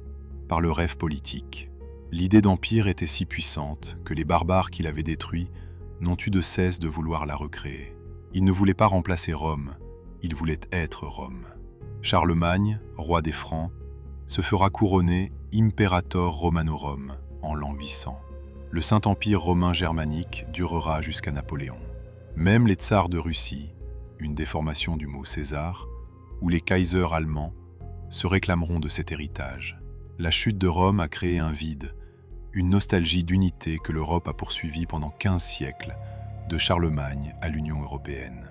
par le rêve politique. L'idée d'empire était si puissante que les barbares qui l'avaient détruit n'ont eu de cesse de vouloir la recréer. Ils ne voulaient pas remplacer Rome, ils voulaient être Rome. Charlemagne, roi des Francs, se fera couronner Imperator Romanorum en l'an 800. Le Saint-Empire romain germanique durera jusqu'à Napoléon. Même les tsars de Russie, une déformation du mot César, ou les kaisers allemands, se réclameront de cet héritage. La chute de Rome a créé un vide, une nostalgie d'unité que l'Europe a poursuivie pendant 15 siècles, de Charlemagne à l'Union européenne.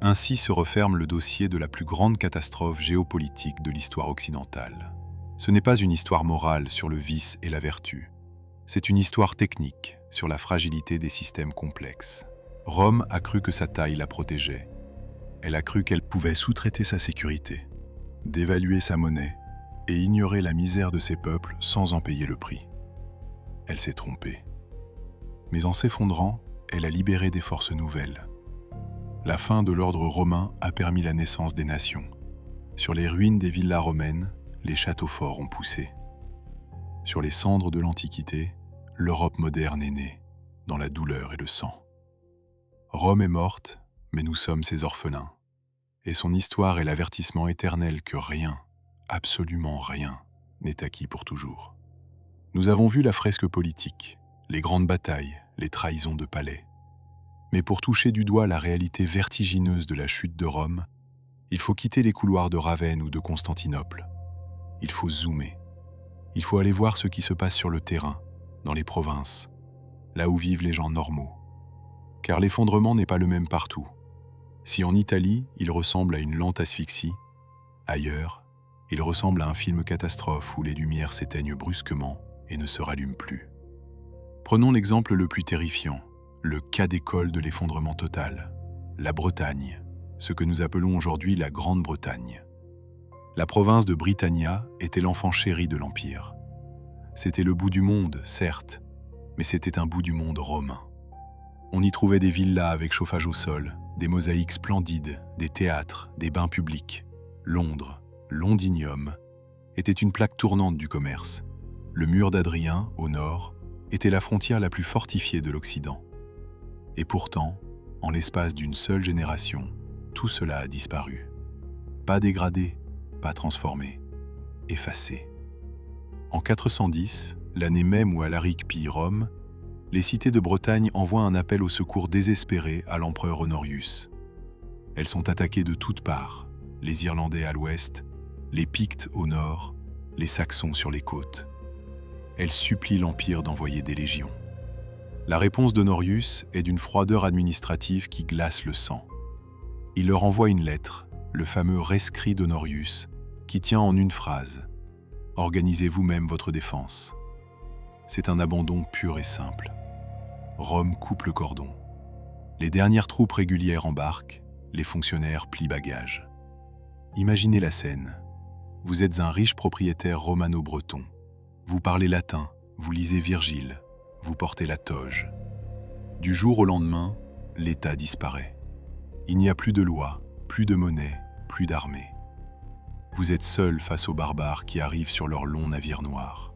Ainsi se referme le dossier de la plus grande catastrophe géopolitique de l'histoire occidentale. Ce n'est pas une histoire morale sur le vice et la vertu, c'est une histoire technique sur la fragilité des systèmes complexes. Rome a cru que sa taille la protégeait. Elle a cru qu'elle pouvait sous-traiter sa sécurité, dévaluer sa monnaie et ignorer la misère de ses peuples sans en payer le prix. Elle s'est trompée. Mais en s'effondrant, elle a libéré des forces nouvelles. La fin de l'ordre romain a permis la naissance des nations. Sur les ruines des villas romaines, les châteaux forts ont poussé. Sur les cendres de l'Antiquité, l'Europe moderne est née, dans la douleur et le sang. Rome est morte, mais nous sommes ses orphelins. Et son histoire est l'avertissement éternel que rien, absolument rien, n'est acquis pour toujours. Nous avons vu la fresque politique, les grandes batailles, les trahisons de palais. Mais pour toucher du doigt la réalité vertigineuse de la chute de Rome, il faut quitter les couloirs de Ravenne ou de Constantinople. Il faut zoomer. Il faut aller voir ce qui se passe sur le terrain, dans les provinces, là où vivent les gens normaux. Car l'effondrement n'est pas le même partout. Si en Italie, il ressemble à une lente asphyxie, ailleurs, il ressemble à un film catastrophe où les lumières s'éteignent brusquement et ne se rallument plus. Prenons l'exemple le plus terrifiant, le cas d'école de l'effondrement total, la Bretagne, ce que nous appelons aujourd'hui la Grande-Bretagne. La province de Britannia était l'enfant chéri de l'Empire. C'était le bout du monde, certes, mais c'était un bout du monde romain. On y trouvait des villas avec chauffage au sol, des mosaïques splendides, des théâtres, des bains publics. Londres, Londinium, était une plaque tournante du commerce. Le mur d'Adrien, au nord, était la frontière la plus fortifiée de l'Occident. Et pourtant, en l'espace d'une seule génération, tout cela a disparu. Pas dégradé, pas transformé, effacé. En 410, l'année même où Alaric pille Rome, les cités de Bretagne envoient un appel au secours désespéré à l'empereur Honorius. Elles sont attaquées de toutes parts, les Irlandais à l'ouest, les Pictes au nord, les Saxons sur les côtes. Elles supplient l'Empire d'envoyer des légions. La réponse d'Honorius est d'une froideur administrative qui glace le sang. Il leur envoie une lettre, le fameux Rescrit d'Honorius, qui tient en une phrase « Organisez vous-même votre défense ». C'est un abandon pur et simple. Rome coupe le cordon. Les dernières troupes régulières embarquent, les fonctionnaires plient bagages. Imaginez la scène. Vous êtes un riche propriétaire romano-breton. Vous parlez latin, vous lisez Virgile, vous portez la toge. Du jour au lendemain, l'État disparaît. Il n'y a plus de loi, plus de monnaie, plus d'armée. Vous êtes seul face aux barbares qui arrivent sur leur long navire noir.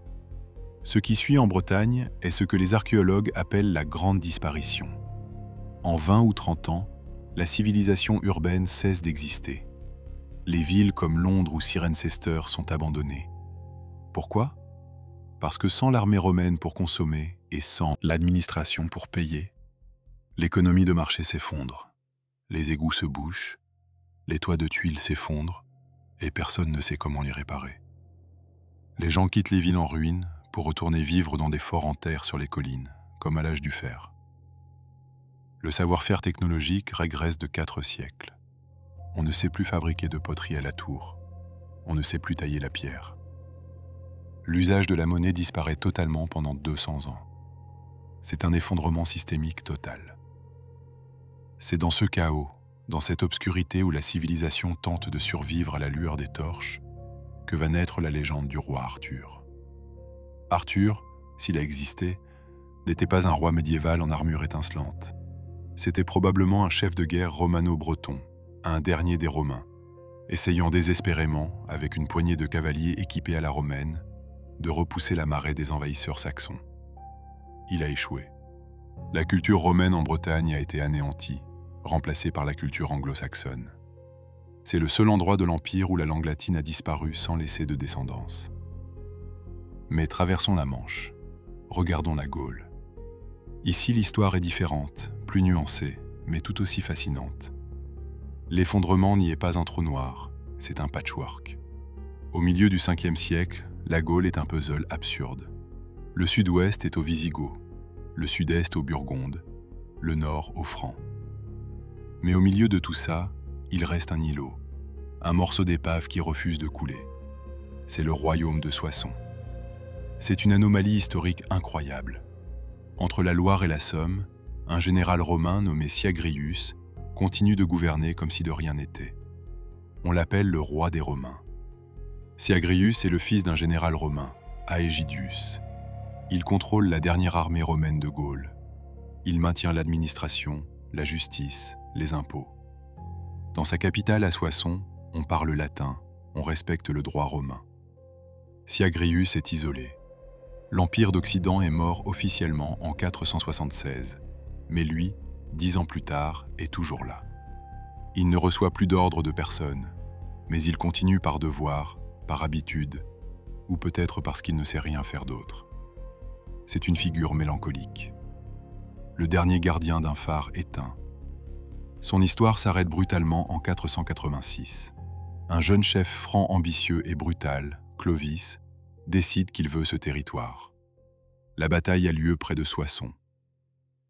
Ce qui suit en Bretagne est ce que les archéologues appellent la grande disparition. En 20 ou 30 ans, la civilisation urbaine cesse d'exister. Les villes comme Londres ou Cirencester sont abandonnées. Pourquoi ? Parce que sans l'armée romaine pour consommer et sans l'administration pour payer, l'économie de marché s'effondre, les égouts se bouchent, les toits de tuiles s'effondrent et personne ne sait comment les réparer. Les gens quittent les villes en ruine pour retourner vivre dans des forts en terre sur les collines, comme à l'âge du fer. Le savoir-faire technologique régresse de 4 siècles. On ne sait plus fabriquer de poterie à la tour. On ne sait plus tailler la pierre. L'usage de la monnaie disparaît totalement pendant 200 ans. C'est un effondrement systémique total. C'est dans ce chaos, dans cette obscurité où la civilisation tente de survivre à la lueur des torches, que va naître la légende du roi Arthur. Arthur, s'il a existé, n'était pas un roi médiéval en armure étincelante. C'était probablement un chef de guerre romano-breton, un dernier des Romains, essayant désespérément, avec une poignée de cavaliers équipés à la romaine, de repousser la marée des envahisseurs saxons. Il a échoué. La culture romaine en Bretagne a été anéantie, remplacée par la culture anglo-saxonne. C'est le seul endroit de l'Empire où la langue latine a disparu sans laisser de descendance. Mais traversons la Manche. Regardons la Gaule. Ici, l'histoire est différente, plus nuancée, mais tout aussi fascinante. L'effondrement n'y est pas un trou noir, c'est un patchwork. Au milieu du 5e siècle, la Gaule est un puzzle absurde. Le sud-ouest est aux Visigoths, le sud-est aux Burgondes, le nord aux Francs. Mais au milieu de tout ça, il reste un îlot, un morceau d'épave qui refuse de couler. C'est le royaume de Soissons. C'est une anomalie historique incroyable. Entre la Loire et la Somme, un général romain nommé Syagrius continue de gouverner comme si de rien n'était. On l'appelle le roi des Romains. Syagrius est le fils d'un général romain, Aegidius. Il contrôle la dernière armée romaine de Gaule. Il maintient l'administration, la justice, les impôts. Dans sa capitale à Soissons, on parle latin, on respecte le droit romain. Syagrius est isolé. L'Empire d'Occident est mort officiellement en 476, mais lui, 10 ans plus tard, est toujours là. Il ne reçoit plus d'ordre de personne, mais il continue par devoir, par habitude, ou peut-être parce qu'il ne sait rien faire d'autre. C'est une figure mélancolique. Le dernier gardien d'un phare éteint. Son histoire s'arrête brutalement en 486. Un jeune chef franc ambitieux et brutal, Clovis, décide qu'il veut ce territoire. La bataille a lieu près de Soissons.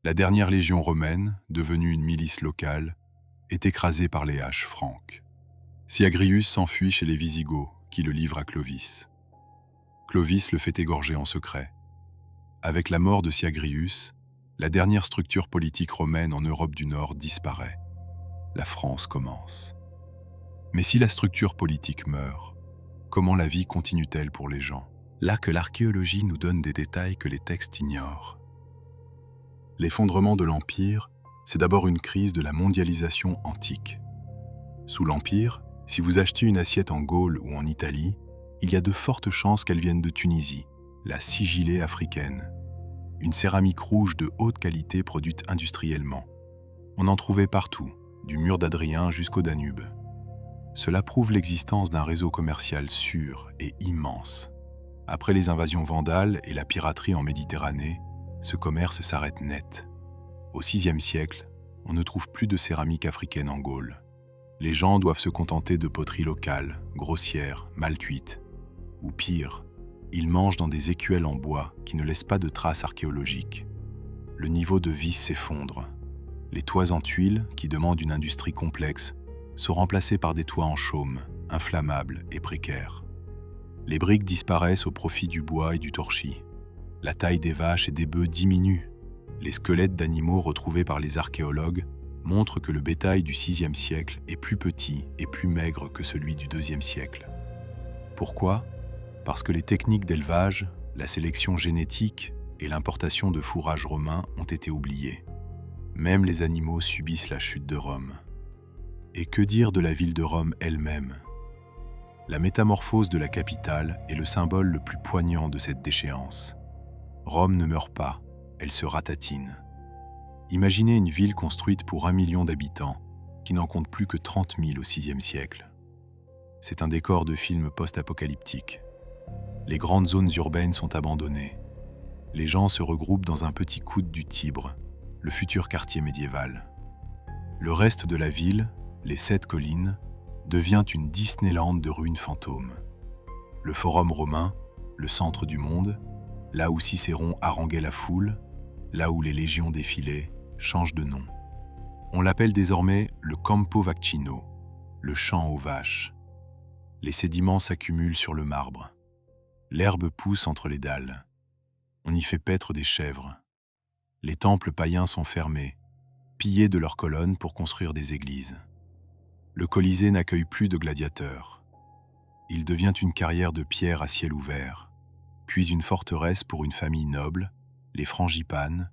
La dernière légion romaine, devenue une milice locale, est écrasée par les haches franques. Syagrius s'enfuit chez les Visigoths, qui le livrent à Clovis. Clovis le fait égorger en secret. Avec la mort de Syagrius, la dernière structure politique romaine en Europe du Nord disparaît. La France commence. Mais si la structure politique meurt, comment la vie continue-t-elle pour les gens ? Là que l'archéologie nous donne des détails que les textes ignorent. L'effondrement de l'Empire, c'est d'abord une crise de la mondialisation antique. Sous l'Empire, si vous achetez une assiette en Gaule ou en Italie, il y a de fortes chances qu'elle vienne de Tunisie, la sigillée africaine. Une céramique rouge de haute qualité produite industriellement. On en trouvait partout, du mur d'Adrien jusqu'au Danube. Cela prouve l'existence d'un réseau commercial sûr et immense. Après les invasions vandales et la piraterie en Méditerranée, ce commerce s'arrête net. Au VIe siècle, on ne trouve plus de céramique africaine en Gaule. Les gens doivent se contenter de poteries locales, grossières, mal cuites. Ou pire, ils mangent dans des écuelles en bois qui ne laissent pas de traces archéologiques. Le niveau de vie s'effondre. Les toits en tuiles, qui demandent une industrie complexe, sont remplacés par des toits en chaume, inflammables et précaires. Les briques disparaissent au profit du bois et du torchis. La taille des vaches et des bœufs diminue. Les squelettes d'animaux retrouvés par les archéologues montrent que le bétail du VIe siècle est plus petit et plus maigre que celui du IIe siècle. Pourquoi ? Parce que les techniques d'élevage, la sélection génétique et l'importation de fourrage romain ont été oubliées. Même les animaux subissent la chute de Rome. Et que dire de la ville de Rome elle-même ? La métamorphose de la capitale est le symbole le plus poignant de cette déchéance. Rome ne meurt pas, elle se ratatine. Imaginez une ville construite pour 1 million d'habitants, qui n'en compte plus que 30 000 au VIe siècle. C'est un décor de film post-apocalyptique. Les grandes zones urbaines sont abandonnées. Les gens se regroupent dans un petit coude du Tibre, le futur quartier médiéval. Le reste de la ville, les 7 collines, devient une Disneyland de ruines fantômes. Le Forum romain, le centre du monde, là où Cicéron haranguait la foule, là où les légions défilaient, change de nom. On l'appelle désormais le Campo Vaccino, le champ aux vaches. Les sédiments s'accumulent sur le marbre. L'herbe pousse entre les dalles. On y fait paître des chèvres. Les temples païens sont fermés, pillés de leurs colonnes pour construire des églises. Le Colisée n'accueille plus de gladiateurs. Il devient une carrière de pierre à ciel ouvert, puis une forteresse pour une famille noble, les Frangipanes,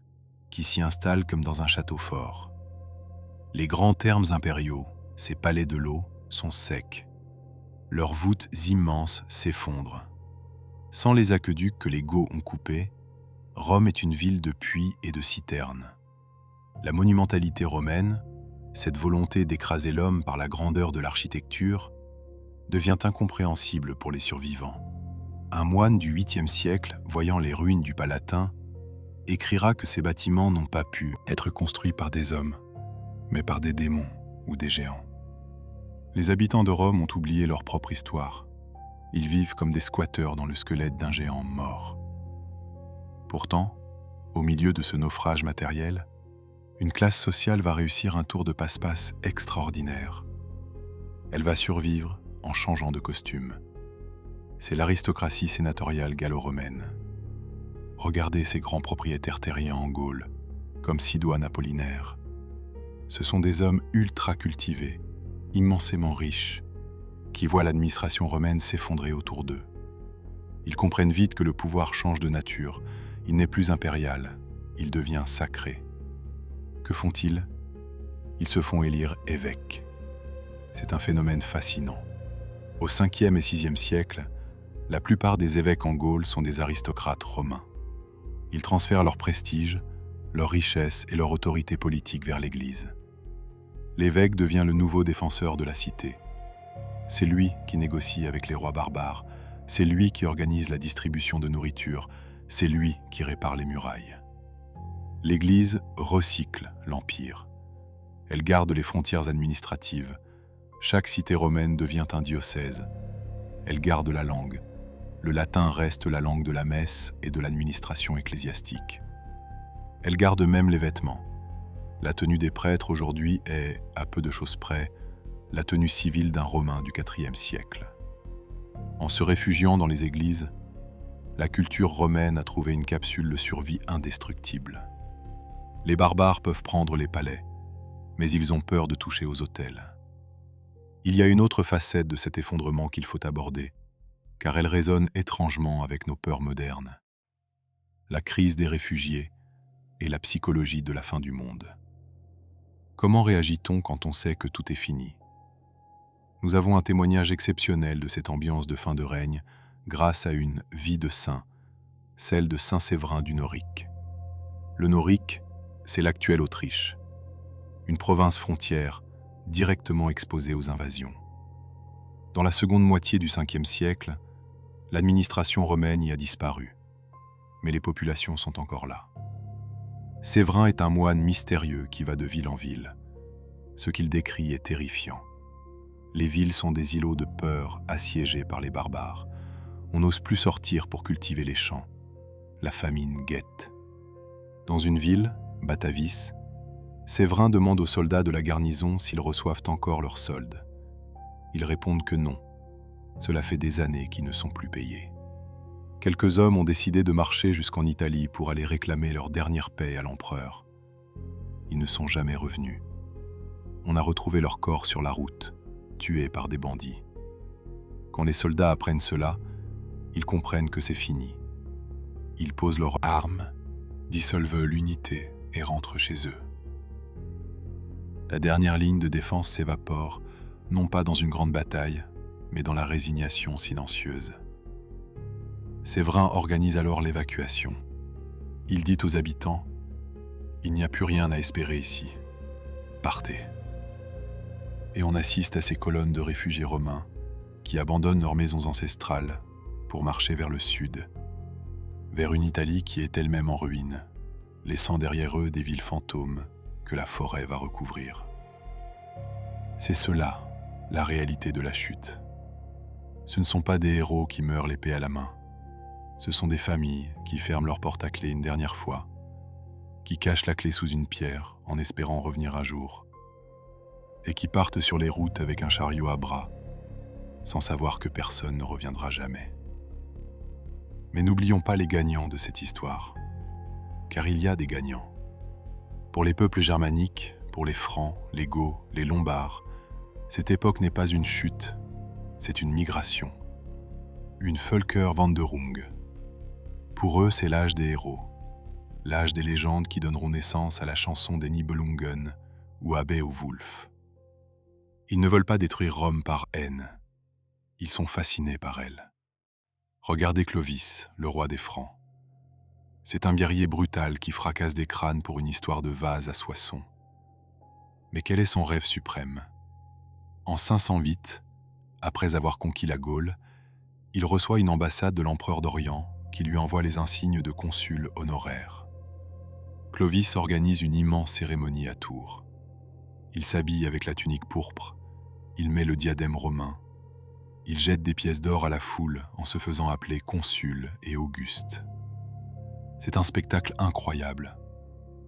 qui s'y installent comme dans un château fort. Les grands thermes impériaux, ces palais de l'eau, sont secs. Leurs voûtes immenses s'effondrent. Sans les aqueducs que les Goths ont coupés, Rome est une ville de puits et de citernes. La monumentalité romaine, cette volonté d'écraser l'homme par la grandeur de l'architecture, devient incompréhensible pour les survivants. Un moine du 8e siècle, voyant les ruines du Palatin, écrira que ces bâtiments n'ont pas pu être construits par des hommes, mais par des démons ou des géants. Les habitants de Rome ont oublié leur propre histoire. Ils vivent comme des squatteurs dans le squelette d'un géant mort. Pourtant, au milieu de ce naufrage matériel, une classe sociale va réussir un tour de passe-passe extraordinaire. Elle va survivre en changeant de costume. C'est l'aristocratie sénatoriale gallo-romaine. Regardez ces grands propriétaires terriens en Gaule, comme Sidoine Apollinaire. Ce sont des hommes ultra cultivés, immensément riches, qui voient l'administration romaine s'effondrer autour d'eux. Ils comprennent vite que le pouvoir change de nature. Il n'est plus impérial, il devient sacré. Que font-ils ? Ils se font élire évêques. C'est un phénomène fascinant. Au 5e et 6e siècle, la plupart des évêques en Gaule sont des aristocrates romains. Ils transfèrent leur prestige, leur richesse et leur autorité politique vers l'Église. L'évêque devient le nouveau défenseur de la cité. C'est lui qui négocie avec les rois barbares, c'est lui qui organise la distribution de nourriture, c'est lui qui répare les murailles. L'Église recycle l'Empire. Elle garde les frontières administratives. Chaque cité romaine devient un diocèse. Elle garde la langue. Le latin reste la langue de la messe et de l'administration ecclésiastique. Elle garde même les vêtements. La tenue des prêtres aujourd'hui est, à peu de choses près, la tenue civile d'un Romain du IVe siècle. En se réfugiant dans les églises, la culture romaine a trouvé une capsule de survie indestructible. Les barbares peuvent prendre les palais, mais ils ont peur de toucher aux autels. Il y a une autre facette de cet effondrement qu'il faut aborder, car elle résonne étrangement avec nos peurs modernes. La crise des réfugiés et la psychologie de la fin du monde. Comment réagit-on quand on sait que tout est fini ? Nous avons un témoignage exceptionnel de cette ambiance de fin de règne grâce à une vie de saint, celle de saint Séverin du Norique. Le Norique, c'est l'actuelle Autriche, une province frontière directement exposée aux invasions. Dans la seconde moitié du 5e siècle, l'administration romaine y a disparu, mais les populations sont encore là. Séverin est un moine mystérieux qui va de ville en ville. Ce qu'il décrit est terrifiant. Les villes sont des îlots de peur assiégés par les barbares. On n'ose plus sortir pour cultiver les champs. La famine guette. Dans une ville, Batavis, Séverin demande aux soldats de la garnison s'ils reçoivent encore leur solde. Ils répondent que non. Cela fait des années qu'ils ne sont plus payés. Quelques hommes ont décidé de marcher jusqu'en Italie pour aller réclamer leur dernière paie à l'empereur. Ils ne sont jamais revenus. On a retrouvé leurs corps sur la route, tués par des bandits. Quand les soldats apprennent cela, ils comprennent que c'est fini. Ils posent leurs armes, dissolvent l'unité et rentrent chez eux. La dernière ligne de défense s'évapore, non pas dans une grande bataille, mais dans la résignation silencieuse. Séverin organise alors l'évacuation. Il dit aux habitants « Il n'y a plus rien à espérer ici. Partez ». Et on assiste à ces colonnes de réfugiés romains qui abandonnent leurs maisons ancestrales pour marcher vers le sud, vers une Italie qui est elle-même en ruine, laissant derrière eux des villes fantômes que la forêt va recouvrir. C'est cela, la réalité de la chute. Ce ne sont pas des héros qui meurent l'épée à la main. Ce sont des familles qui ferment leur porte à clé une dernière fois, qui cachent la clé sous une pierre en espérant revenir un jour, et qui partent sur les routes avec un chariot à bras, sans savoir que personne ne reviendra jamais. Mais n'oublions pas les gagnants de cette histoire, car il y a des gagnants. Pour les peuples germaniques, pour les Francs, les Goths, les Lombards, cette époque n'est pas une chute, c'est une migration, une Völkerwanderung. Pour eux, c'est l'âge des héros, l'âge des légendes qui donneront naissance à la chanson des Nibelungen ou à Beowulf. Ils ne veulent pas détruire Rome par haine, ils sont fascinés par elle. Regardez Clovis, le roi des Francs. C'est un guerrier brutal qui fracasse des crânes pour une histoire de vase à Soissons. Mais quel est son rêve suprême ? En 508, après avoir conquis la Gaule, il reçoit une ambassade de l'empereur d'Orient qui lui envoie les insignes de consul honoraire. Clovis organise une immense cérémonie à Tours. Il s'habille avec la tunique pourpre, il met le diadème romain, il jette des pièces d'or à la foule en se faisant appeler consul et Auguste. C'est un spectacle incroyable.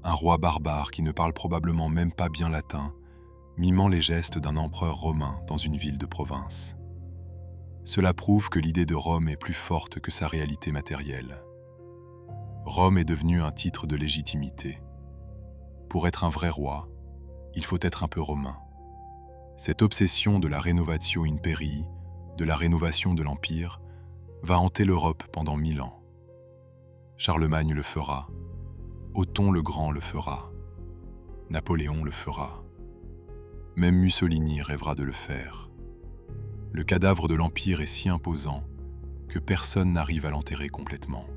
Un roi barbare qui ne parle probablement même pas bien latin, mimant les gestes d'un empereur romain dans une ville de province. Cela prouve que l'idée de Rome est plus forte que sa réalité matérielle. Rome est devenue un titre de légitimité. Pour être un vrai roi, il faut être un peu romain. Cette obsession de la rénovatio imperii, de la rénovation de l'Empire, va hanter l'Europe pendant 1000 ans. Charlemagne le fera, Othon le Grand le fera, Napoléon le fera. Même Mussolini rêvera de le faire. Le cadavre de l'Empire est si imposant que personne n'arrive à l'enterrer complètement.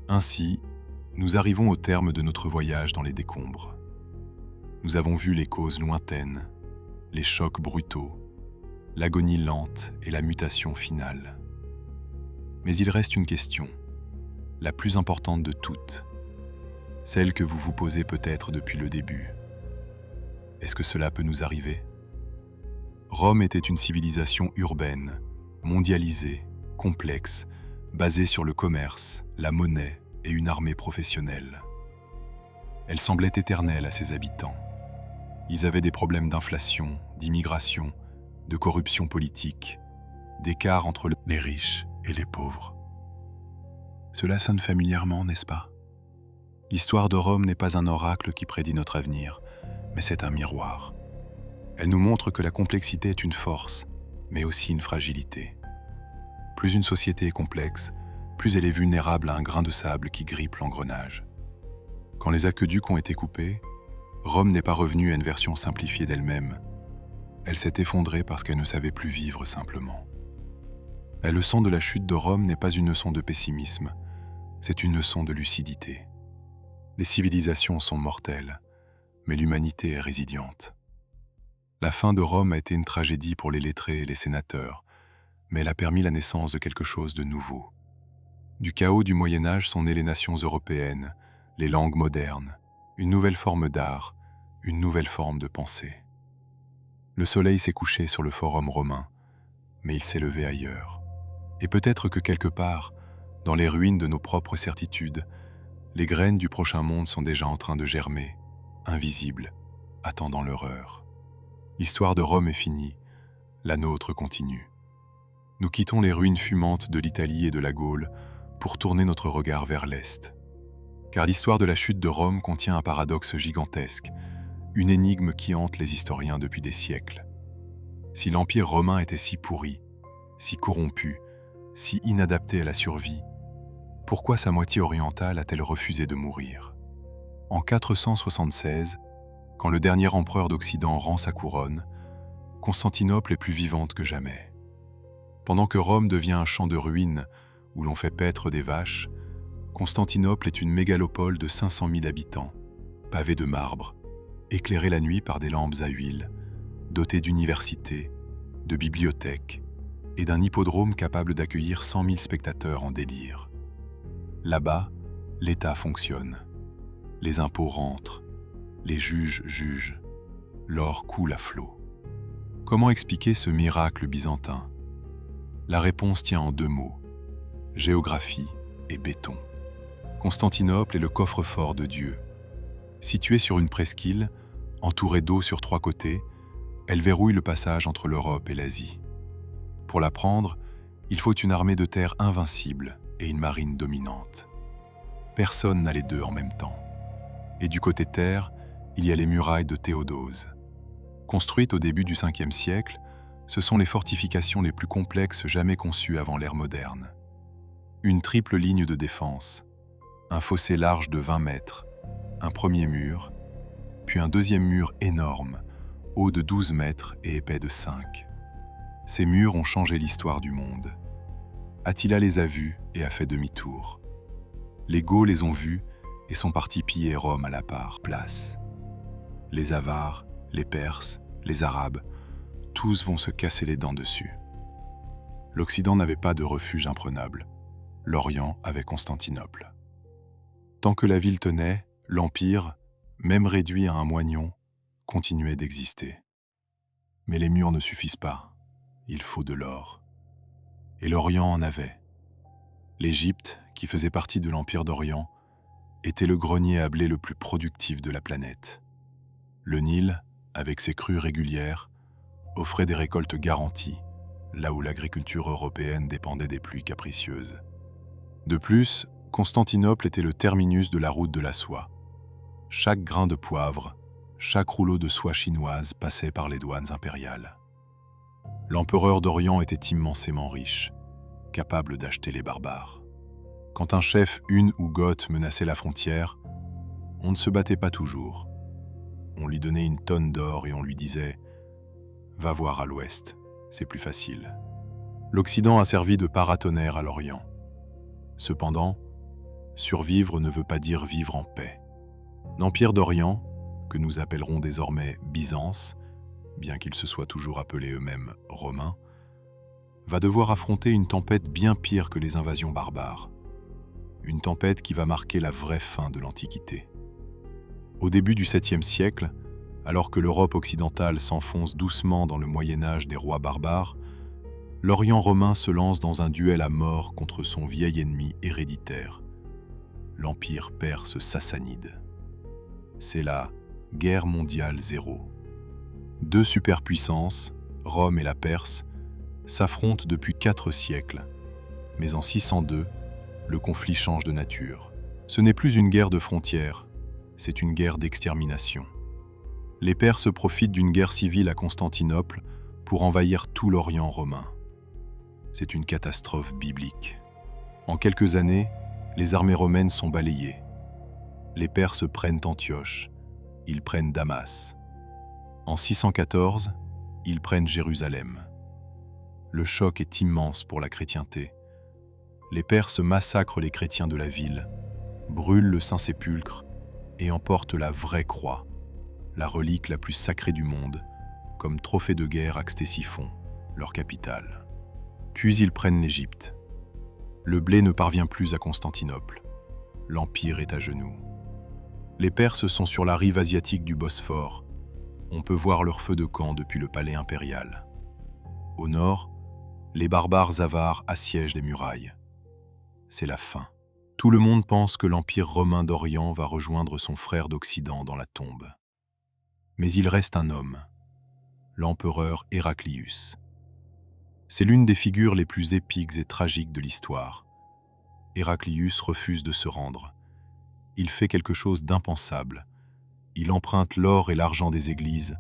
Ainsi, nous arrivons au terme de notre voyage dans les décombres. Nous avons vu les causes lointaines, les chocs brutaux, l'agonie lente et la mutation finale. Mais il reste une question, la plus importante de toutes, celle que vous vous posez peut-être depuis le début. Est-ce que cela peut nous arriver ? Rome était une civilisation urbaine, mondialisée, complexe, basée sur le commerce, la monnaie et une armée professionnelle. Elle semblait éternelle à ses habitants. Ils avaient des problèmes d'inflation, d'immigration, de corruption politique, d'écart entre les riches et les pauvres. Cela sonne familièrement, n'est-ce pas ? L'histoire de Rome n'est pas un oracle qui prédit notre avenir, mais c'est un miroir. Elle nous montre que la complexité est une force, mais aussi une fragilité. Plus une société est complexe, plus elle est vulnérable à un grain de sable qui grippe l'engrenage. Quand les aqueducs ont été coupés, Rome n'est pas revenue à une version simplifiée d'elle-même. Elle s'est effondrée parce qu'elle ne savait plus vivre simplement. La leçon de la chute de Rome n'est pas une leçon de pessimisme, c'est une leçon de lucidité. Les civilisations sont mortelles, mais l'humanité est résiliente. La fin de Rome a été une tragédie pour les lettrés et les sénateurs, mais elle a permis la naissance de quelque chose de nouveau. Du chaos du Moyen-Âge sont nées les nations européennes, les langues modernes, une nouvelle forme d'art, une nouvelle forme de pensée. Le soleil s'est couché sur le forum romain, mais il s'est levé ailleurs. Et peut-être que quelque part, dans les ruines de nos propres certitudes, les graines du prochain monde sont déjà en train de germer, invisible, attendant leur heure. L'histoire de Rome est finie, la nôtre continue. Nous quittons les ruines fumantes de l'Italie et de la Gaule pour tourner notre regard vers l'Est. Car l'histoire de la chute de Rome contient un paradoxe gigantesque, une énigme qui hante les historiens depuis des siècles. Si l'Empire romain était si pourri, si corrompu, si inadapté à la survie, pourquoi sa moitié orientale a-t-elle refusé de mourir? En 476, quand le dernier empereur d'Occident rend sa couronne, Constantinople est plus vivante que jamais. Pendant que Rome devient un champ de ruines où l'on fait paître des vaches, Constantinople est une mégalopole de 500 000 habitants, pavée de marbre, éclairée la nuit par des lampes à huile, dotée d'universités, de bibliothèques et d'un hippodrome capable d'accueillir 100 000 spectateurs en délire. Là-bas, l'État fonctionne. Les impôts rentrent, les juges jugent, l'or coule à flot. Comment expliquer ce miracle byzantin? La réponse tient en deux mots: géographie et béton. Constantinople est le coffre-fort de Dieu. Située sur une presqu'île, entourée d'eau sur trois côtés, elle verrouille le passage entre l'Europe et l'Asie. Pour la prendre, il faut une armée de terre invincible et une marine dominante. Personne n'a les deux en même temps. Et du côté terre, il y a les murailles de Théodose. Construites au début du 5e siècle, ce sont les fortifications les plus complexes jamais conçues avant l'ère moderne. Une triple ligne de défense, un fossé large de 20 mètres, un premier mur, puis un deuxième mur énorme, haut de 12 mètres et épais de 5. Ces murs ont changé l'histoire du monde. Attila les a vus et a fait demi-tour. Les Goths les ont vus et sont partis piller Rome à la place. Les Avars, les Perses, les Arabes, tous vont se casser les dents dessus. L'Occident n'avait pas de refuge imprenable. L'Orient avait Constantinople. Tant que la ville tenait, l'Empire, même réduit à un moignon, continuait d'exister. Mais les murs ne suffisent pas. Il faut de l'or. Et l'Orient en avait. L'Égypte, qui faisait partie de l'Empire d'Orient, était le grenier à blé le plus productif de la planète. Le Nil, avec ses crues régulières, offrait des récoltes garanties, là où l'agriculture européenne dépendait des pluies capricieuses. De plus, Constantinople était le terminus de la route de la soie. Chaque grain de poivre, chaque rouleau de soie chinoise passait par les douanes impériales. L'empereur d'Orient était immensément riche, capable d'acheter les barbares. Quand un chef hun ou goth menaçait la frontière, on ne se battait pas toujours. On lui donnait une tonne d'or et on lui disait « Va voir à l'ouest, c'est plus facile ». L'Occident a servi de paratonnerre à l'Orient. Cependant, survivre ne veut pas dire vivre en paix. L'Empire d'Orient, que nous appellerons désormais Byzance, bien qu'ils se soient toujours appelés eux-mêmes Romains, va devoir affronter une tempête bien pire que les invasions barbares. Une tempête qui va marquer la vraie fin de l'Antiquité. Au début du 7e siècle, alors que l'Europe occidentale s'enfonce doucement dans le Moyen-Âge des rois barbares, l'Orient romain se lance dans un duel à mort contre son vieil ennemi héréditaire, l'Empire perse sassanide. C'est la Guerre mondiale zéro. Deux superpuissances, Rome et la Perse, s'affrontent depuis 4 siècles. Mais en 602, le conflit change de nature. Ce n'est plus une guerre de frontières, c'est une guerre d'extermination. Les Perses profitent d'une guerre civile à Constantinople pour envahir tout l'Orient romain. C'est une catastrophe biblique. En quelques années, les armées romaines sont balayées. Les Perses prennent Antioche, ils prennent Damas. En 614, ils prennent Jérusalem. Le choc est immense pour la chrétienté. Les Perses massacrent les chrétiens de la ville, brûlent le Saint-Sépulcre et emportent la vraie croix, la relique la plus sacrée du monde, comme trophée de guerre à Ctésiphon, leur capitale. Puis ils prennent l'Égypte. Le blé ne parvient plus à Constantinople. L'Empire est à genoux. Les Perses sont sur la rive asiatique du Bosphore. On peut voir leur feu de camp depuis le palais impérial. Au nord, les barbares avares assiègent les murailles. C'est la fin. Tout le monde pense que l'Empire romain d'Orient va rejoindre son frère d'Occident dans la tombe. Mais il reste un homme, l'empereur Héraclius. C'est l'une des figures les plus épiques et tragiques de l'histoire. Héraclius refuse de se rendre. Il fait quelque chose d'impensable. Il emprunte l'or et l'argent des églises.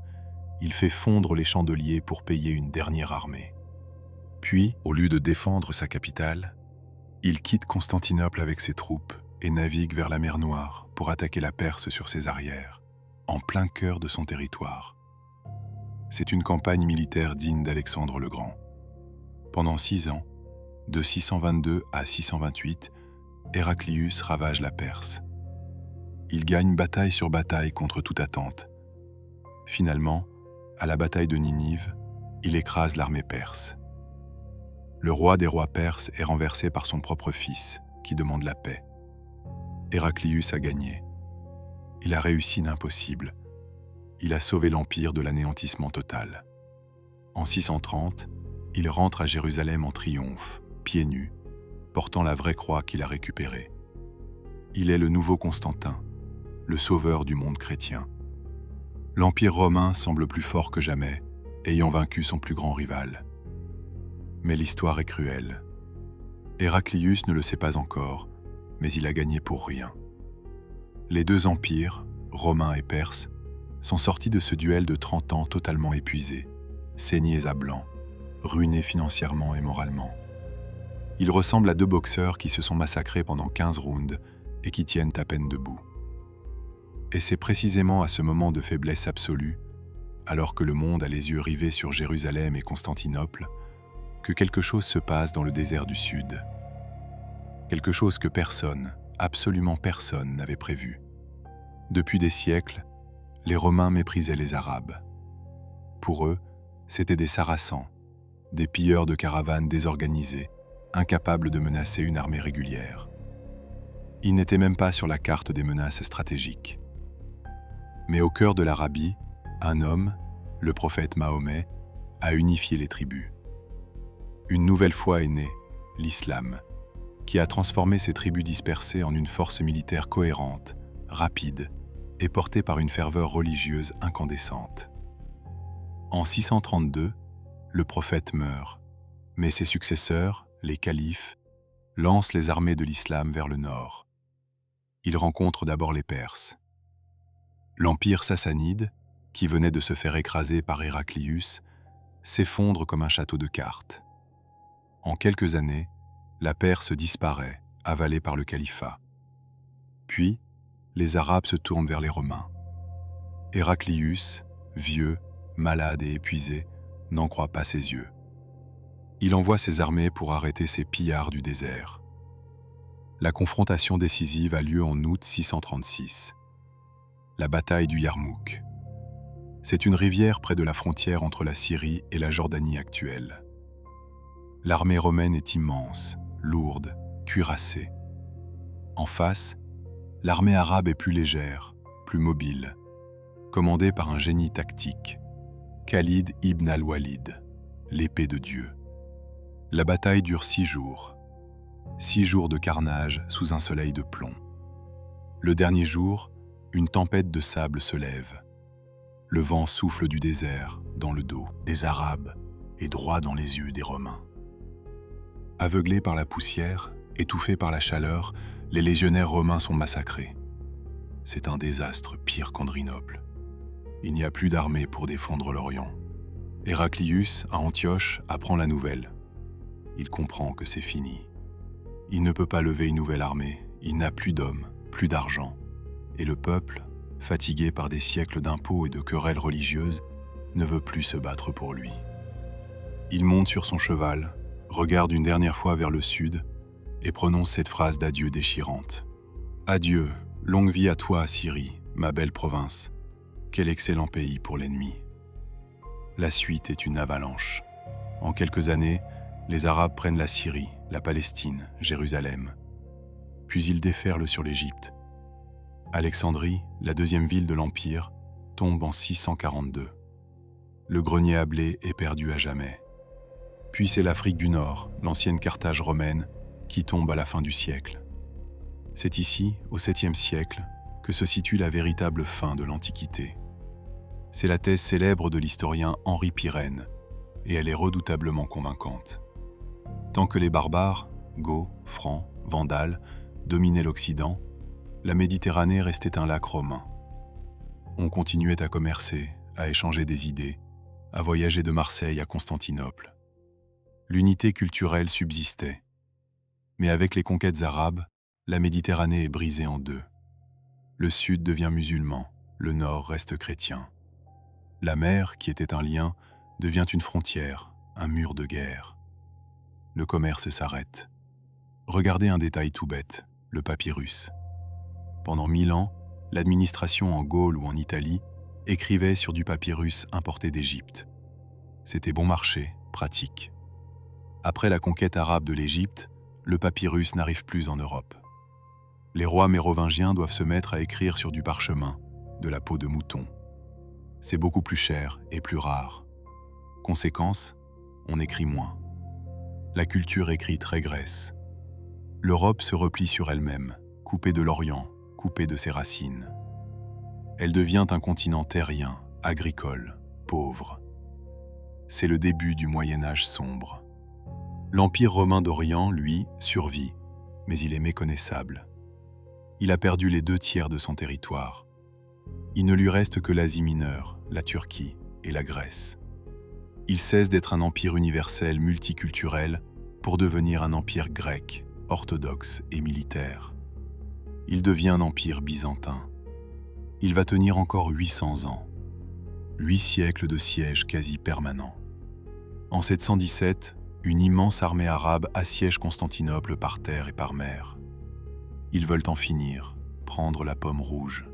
Il fait fondre les chandeliers pour payer une dernière armée. Puis, au lieu de défendre sa capitale, il quitte Constantinople avec ses troupes et navigue vers la mer Noire pour attaquer la Perse sur ses arrières, en plein cœur de son territoire. C'est une campagne militaire digne d'Alexandre le Grand. Pendant 6 ans, de 622 à 628, Héraclius ravage la Perse. Il gagne bataille sur bataille contre toute attente. Finalement, à la bataille de Ninive, il écrase l'armée perse. Le roi des rois perses est renversé par son propre fils, qui demande la paix. Héraclius a gagné. Il a réussi l'impossible. Il a sauvé l'Empire de l'anéantissement total. En 630, il rentre à Jérusalem en triomphe, pieds nus, portant la vraie croix qu'il a récupérée. Il est le nouveau Constantin, le sauveur du monde chrétien. L'Empire romain semble plus fort que jamais, ayant vaincu son plus grand rival. Mais l'histoire est cruelle. Héraclius ne le sait pas encore, mais il a gagné pour rien. Les deux empires, romain et perse, sont sortis de ce duel de 30 ans totalement épuisés, saignés à blanc, ruinés financièrement et moralement. Ils ressemblent à deux boxeurs qui se sont massacrés pendant 15 rounds et qui tiennent à peine debout. Et c'est précisément à ce moment de faiblesse absolue, alors que le monde a les yeux rivés sur Jérusalem et Constantinople, que quelque chose se passe dans le désert du Sud. Quelque chose que personne, absolument personne, n'avait prévu. Depuis des siècles, les Romains méprisaient les Arabes. Pour eux, c'étaient des Sarrasins, des pilleurs de caravanes désorganisés, incapables de menacer une armée régulière. Ils n'étaient même pas sur la carte des menaces stratégiques. Mais au cœur de l'Arabie, un homme, le prophète Mahomet, a unifié les tribus. Une nouvelle foi est née, l'islam, qui a transformé ces tribus dispersées en une force militaire cohérente, rapide et portée par une ferveur religieuse incandescente. En 632, le prophète meurt, mais ses successeurs, les califes, lancent les armées de l'islam vers le nord. Ils rencontrent d'abord les Perses. L'empire sassanide, qui venait de se faire écraser par Héraclius, s'effondre comme un château de cartes. En quelques années, la Perse disparaît, avalée par le califat. Puis, les Arabes se tournent vers les Romains. Héraclius, vieux, malade et épuisé, n'en croit pas ses yeux. Il envoie ses armées pour arrêter ces pillards du désert. La confrontation décisive a lieu en août 636. La bataille du Yarmouk. C'est une rivière près de la frontière entre la Syrie et la Jordanie actuelle. L'armée romaine est immense, lourde, cuirassée. En face, l'armée arabe est plus légère, plus mobile, commandée par un génie tactique, Khalid ibn al-Walid, l'épée de Dieu. La bataille dure 6 jours. 6 jours de carnage sous un soleil de plomb. Le dernier jour, une tempête de sable se lève. Le vent souffle du désert dans le dos des Arabes et droit dans les yeux des Romains. Aveuglés par la poussière, étouffés par la chaleur, les légionnaires romains sont massacrés. C'est un désastre pire qu'Andrinople. Il n'y a plus d'armée pour défendre l'Orient. Héraclius, à Antioche, apprend la nouvelle. Il comprend que c'est fini. Il ne peut pas lever une nouvelle armée, il n'a plus d'hommes, plus d'argent. Et le peuple, fatigué par des siècles d'impôts et de querelles religieuses, ne veut plus se battre pour lui. Il monte sur son cheval, regarde une dernière fois vers le sud et prononce cette phrase d'adieu déchirante. « Adieu, longue vie à toi, Assyrie, ma belle province. Quel excellent pays pour l'ennemi. » La suite est une avalanche. En quelques années, les Arabes prennent la Syrie, la Palestine, Jérusalem. Puis ils déferlent sur l'Égypte. Alexandrie, la deuxième ville de l'Empire, tombe en 642. Le grenier à blé est perdu à jamais. Puis c'est l'Afrique du Nord, l'ancienne Carthage romaine, qui tombe à la fin du siècle. C'est ici, au 7e siècle, que se situe la véritable fin de l'Antiquité. C'est la thèse célèbre de l'historien Henri Pirenne, et elle est redoutablement convaincante. Tant que les barbares, Goths, Francs, Vandales, dominaient l'Occident, la Méditerranée restait un lac romain. On continuait à commercer, à échanger des idées, à voyager de Marseille à Constantinople. L'unité culturelle subsistait. Mais avec les conquêtes arabes, la Méditerranée est brisée en deux. Le sud devient musulman, le nord reste chrétien. La mer, qui était un lien, devient une frontière, un mur de guerre. Le commerce s'arrête. Regardez un détail tout bête, le papyrus. Pendant 1000 ans, l'administration en Gaule ou en Italie écrivait sur du papyrus importé d'Égypte. C'était bon marché, pratique. Après la conquête arabe de l'Égypte, le papyrus n'arrive plus en Europe. Les rois mérovingiens doivent se mettre à écrire sur du parchemin, de la peau de mouton. C'est beaucoup plus cher et plus rare. Conséquence, on écrit moins. La culture écrite régresse. L'Europe se replie sur elle-même, coupée de l'Orient, coupée de ses racines. Elle devient un continent terrien, agricole, pauvre. C'est le début du Moyen-Âge sombre. L'Empire romain d'Orient, lui, survit, mais il est méconnaissable. Il a perdu les 2/3 de son territoire. Il ne lui reste que l'Asie mineure, la Turquie et la Grèce. Il cesse d'être un empire universel multiculturel pour devenir un empire grec, orthodoxe et militaire. Il devient un empire byzantin. Il va tenir encore 800 ans. 8 siècles de siège quasi permanent. En 717, une immense armée arabe assiège Constantinople par terre et par mer. Ils veulent en finir, prendre la pomme rouge.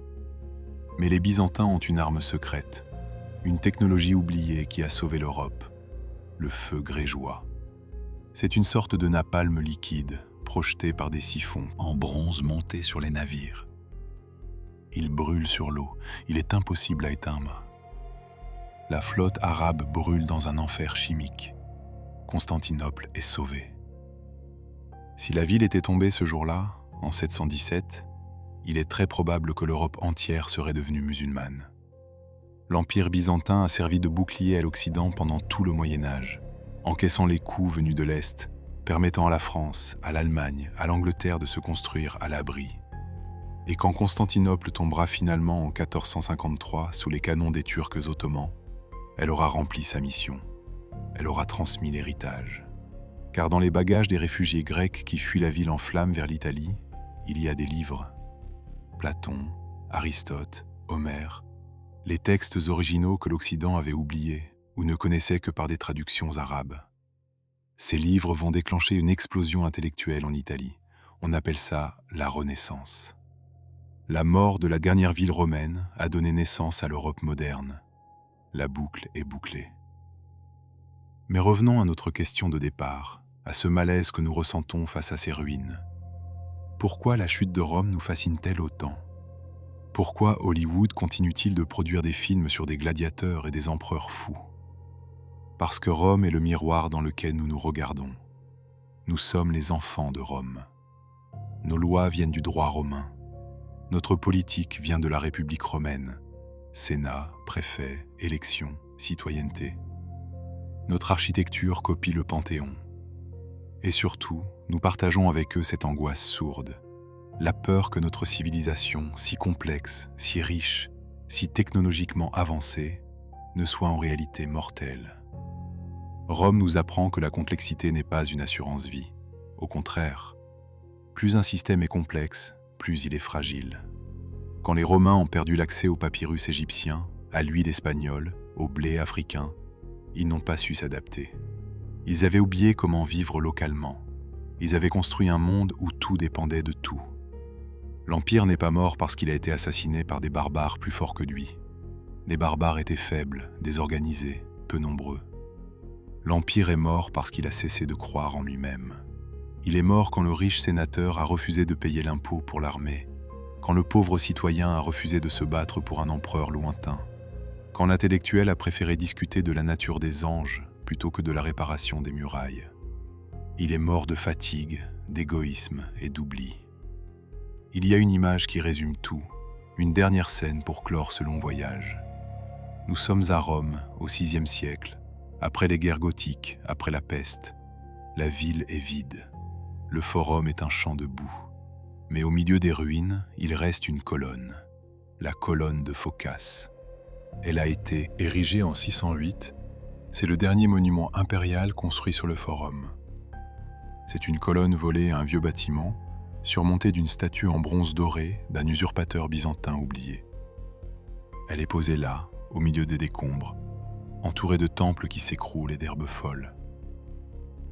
Mais les Byzantins ont une arme secrète, une technologie oubliée qui a sauvé l'Europe, le feu grégeois. C'est une sorte de napalm liquide, projeté par des siphons en bronze montés sur les navires. Il brûle sur l'eau, il est impossible à éteindre. La flotte arabe brûle dans un enfer chimique. Constantinople est sauvée. Si la ville était tombée ce jour-là, en 717, il est très probable que l'Europe entière serait devenue musulmane. L'Empire byzantin a servi de bouclier à l'Occident pendant tout le Moyen-Âge, encaissant les coups venus de l'Est, permettant à la France, à l'Allemagne, à l'Angleterre de se construire à l'abri. Et quand Constantinople tombera finalement en 1453 sous les canons des Turcs ottomans, elle aura rempli sa mission. Elle aura transmis l'héritage. Car dans les bagages des réfugiés grecs qui fuient la ville en flammes vers l'Italie, il y a des livres. Platon, Aristote, Homère, les textes originaux que l'Occident avait oubliés ou ne connaissait que par des traductions arabes. Ces livres vont déclencher une explosion intellectuelle en Italie. On appelle ça la Renaissance. La mort de la dernière ville romaine a donné naissance à l'Europe moderne. La boucle est bouclée. Mais revenons à notre question de départ, à ce malaise que nous ressentons face à ces ruines. Pourquoi la chute de Rome nous fascine-t-elle autant ? Pourquoi Hollywood continue-t-il de produire des films sur des gladiateurs et des empereurs fous ? Parce que Rome est le miroir dans lequel nous nous regardons. Nous sommes les enfants de Rome. Nos lois viennent du droit romain. Notre politique vient de la République romaine. Sénat, préfet, élections, citoyenneté. Notre architecture copie le Panthéon. Et surtout, nous partageons avec eux cette angoisse sourde, la peur que notre civilisation, si complexe, si riche, si technologiquement avancée, ne soit en réalité mortelle. Rome nous apprend que la complexité n'est pas une assurance-vie. Au contraire, plus un système est complexe, plus il est fragile. Quand les Romains ont perdu l'accès au papyrus égyptien, à l'huile espagnole, au blé africain, ils n'ont pas su s'adapter. Ils avaient oublié comment vivre localement. Ils avaient construit un monde où tout dépendait de tout. L'Empire n'est pas mort parce qu'il a été assassiné par des barbares plus forts que lui. Les barbares étaient faibles, désorganisés, peu nombreux. L'Empire est mort parce qu'il a cessé de croire en lui-même. Il est mort quand le riche sénateur a refusé de payer l'impôt pour l'armée, quand le pauvre citoyen a refusé de se battre pour un empereur lointain, quand l'intellectuel a préféré discuter de la nature des anges plutôt que de la réparation des murailles. Il est mort de fatigue, d'égoïsme et d'oubli. Il y a une image qui résume tout, une dernière scène pour clore ce long voyage. Nous sommes à Rome, au VIe siècle, après les guerres gothiques, après la peste. La ville est vide. Le forum est un champ de boue. Mais au milieu des ruines, il reste une colonne, la colonne de Phocas. Elle a été érigée en 608. C'est le dernier monument impérial construit sur le forum. C'est une colonne volée à un vieux bâtiment, surmontée d'une statue en bronze doré d'un usurpateur byzantin oublié. Elle est posée là, au milieu des décombres, entourée de temples qui s'écroulent et d'herbes folles.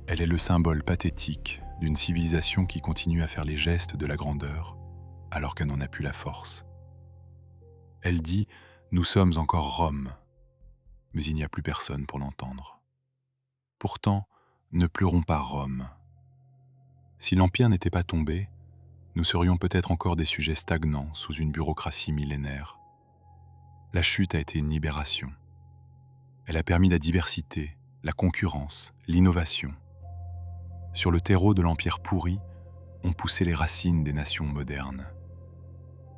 Elle est le symbole pathétique d'une civilisation qui continue à faire les gestes de la grandeur, alors qu'elle n'en a plus la force. Elle dit « Nous sommes encore Rome », mais il n'y a plus personne pour l'entendre. Pourtant, ne pleurons pas Rome. Si l'Empire n'était pas tombé, nous serions peut-être encore des sujets stagnants sous une bureaucratie millénaire. La chute a été une libération. Elle a permis la diversité, la concurrence, l'innovation. Sur le terreau de l'Empire pourri, ont poussé les racines des nations modernes.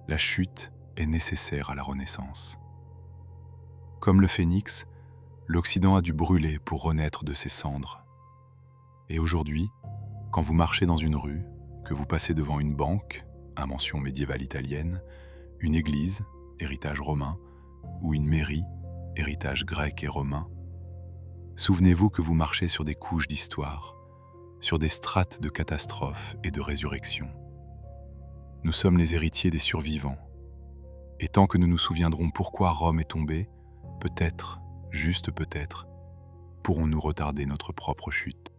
La chute est nécessaire à la Renaissance. Comme le phénix, l'Occident a dû brûler pour renaître de ses cendres. Et aujourd'hui, quand vous marchez dans une rue, que vous passez devant une banque, invention médiévale italienne, une église, héritage romain, ou une mairie, héritage grec et romain, souvenez-vous que vous marchez sur des couches d'histoire, sur des strates de catastrophes et de résurrection. Nous sommes les héritiers des survivants. Et tant que nous nous souviendrons pourquoi Rome est tombée, peut-être, juste peut-être, pourrons-nous retarder notre propre chute.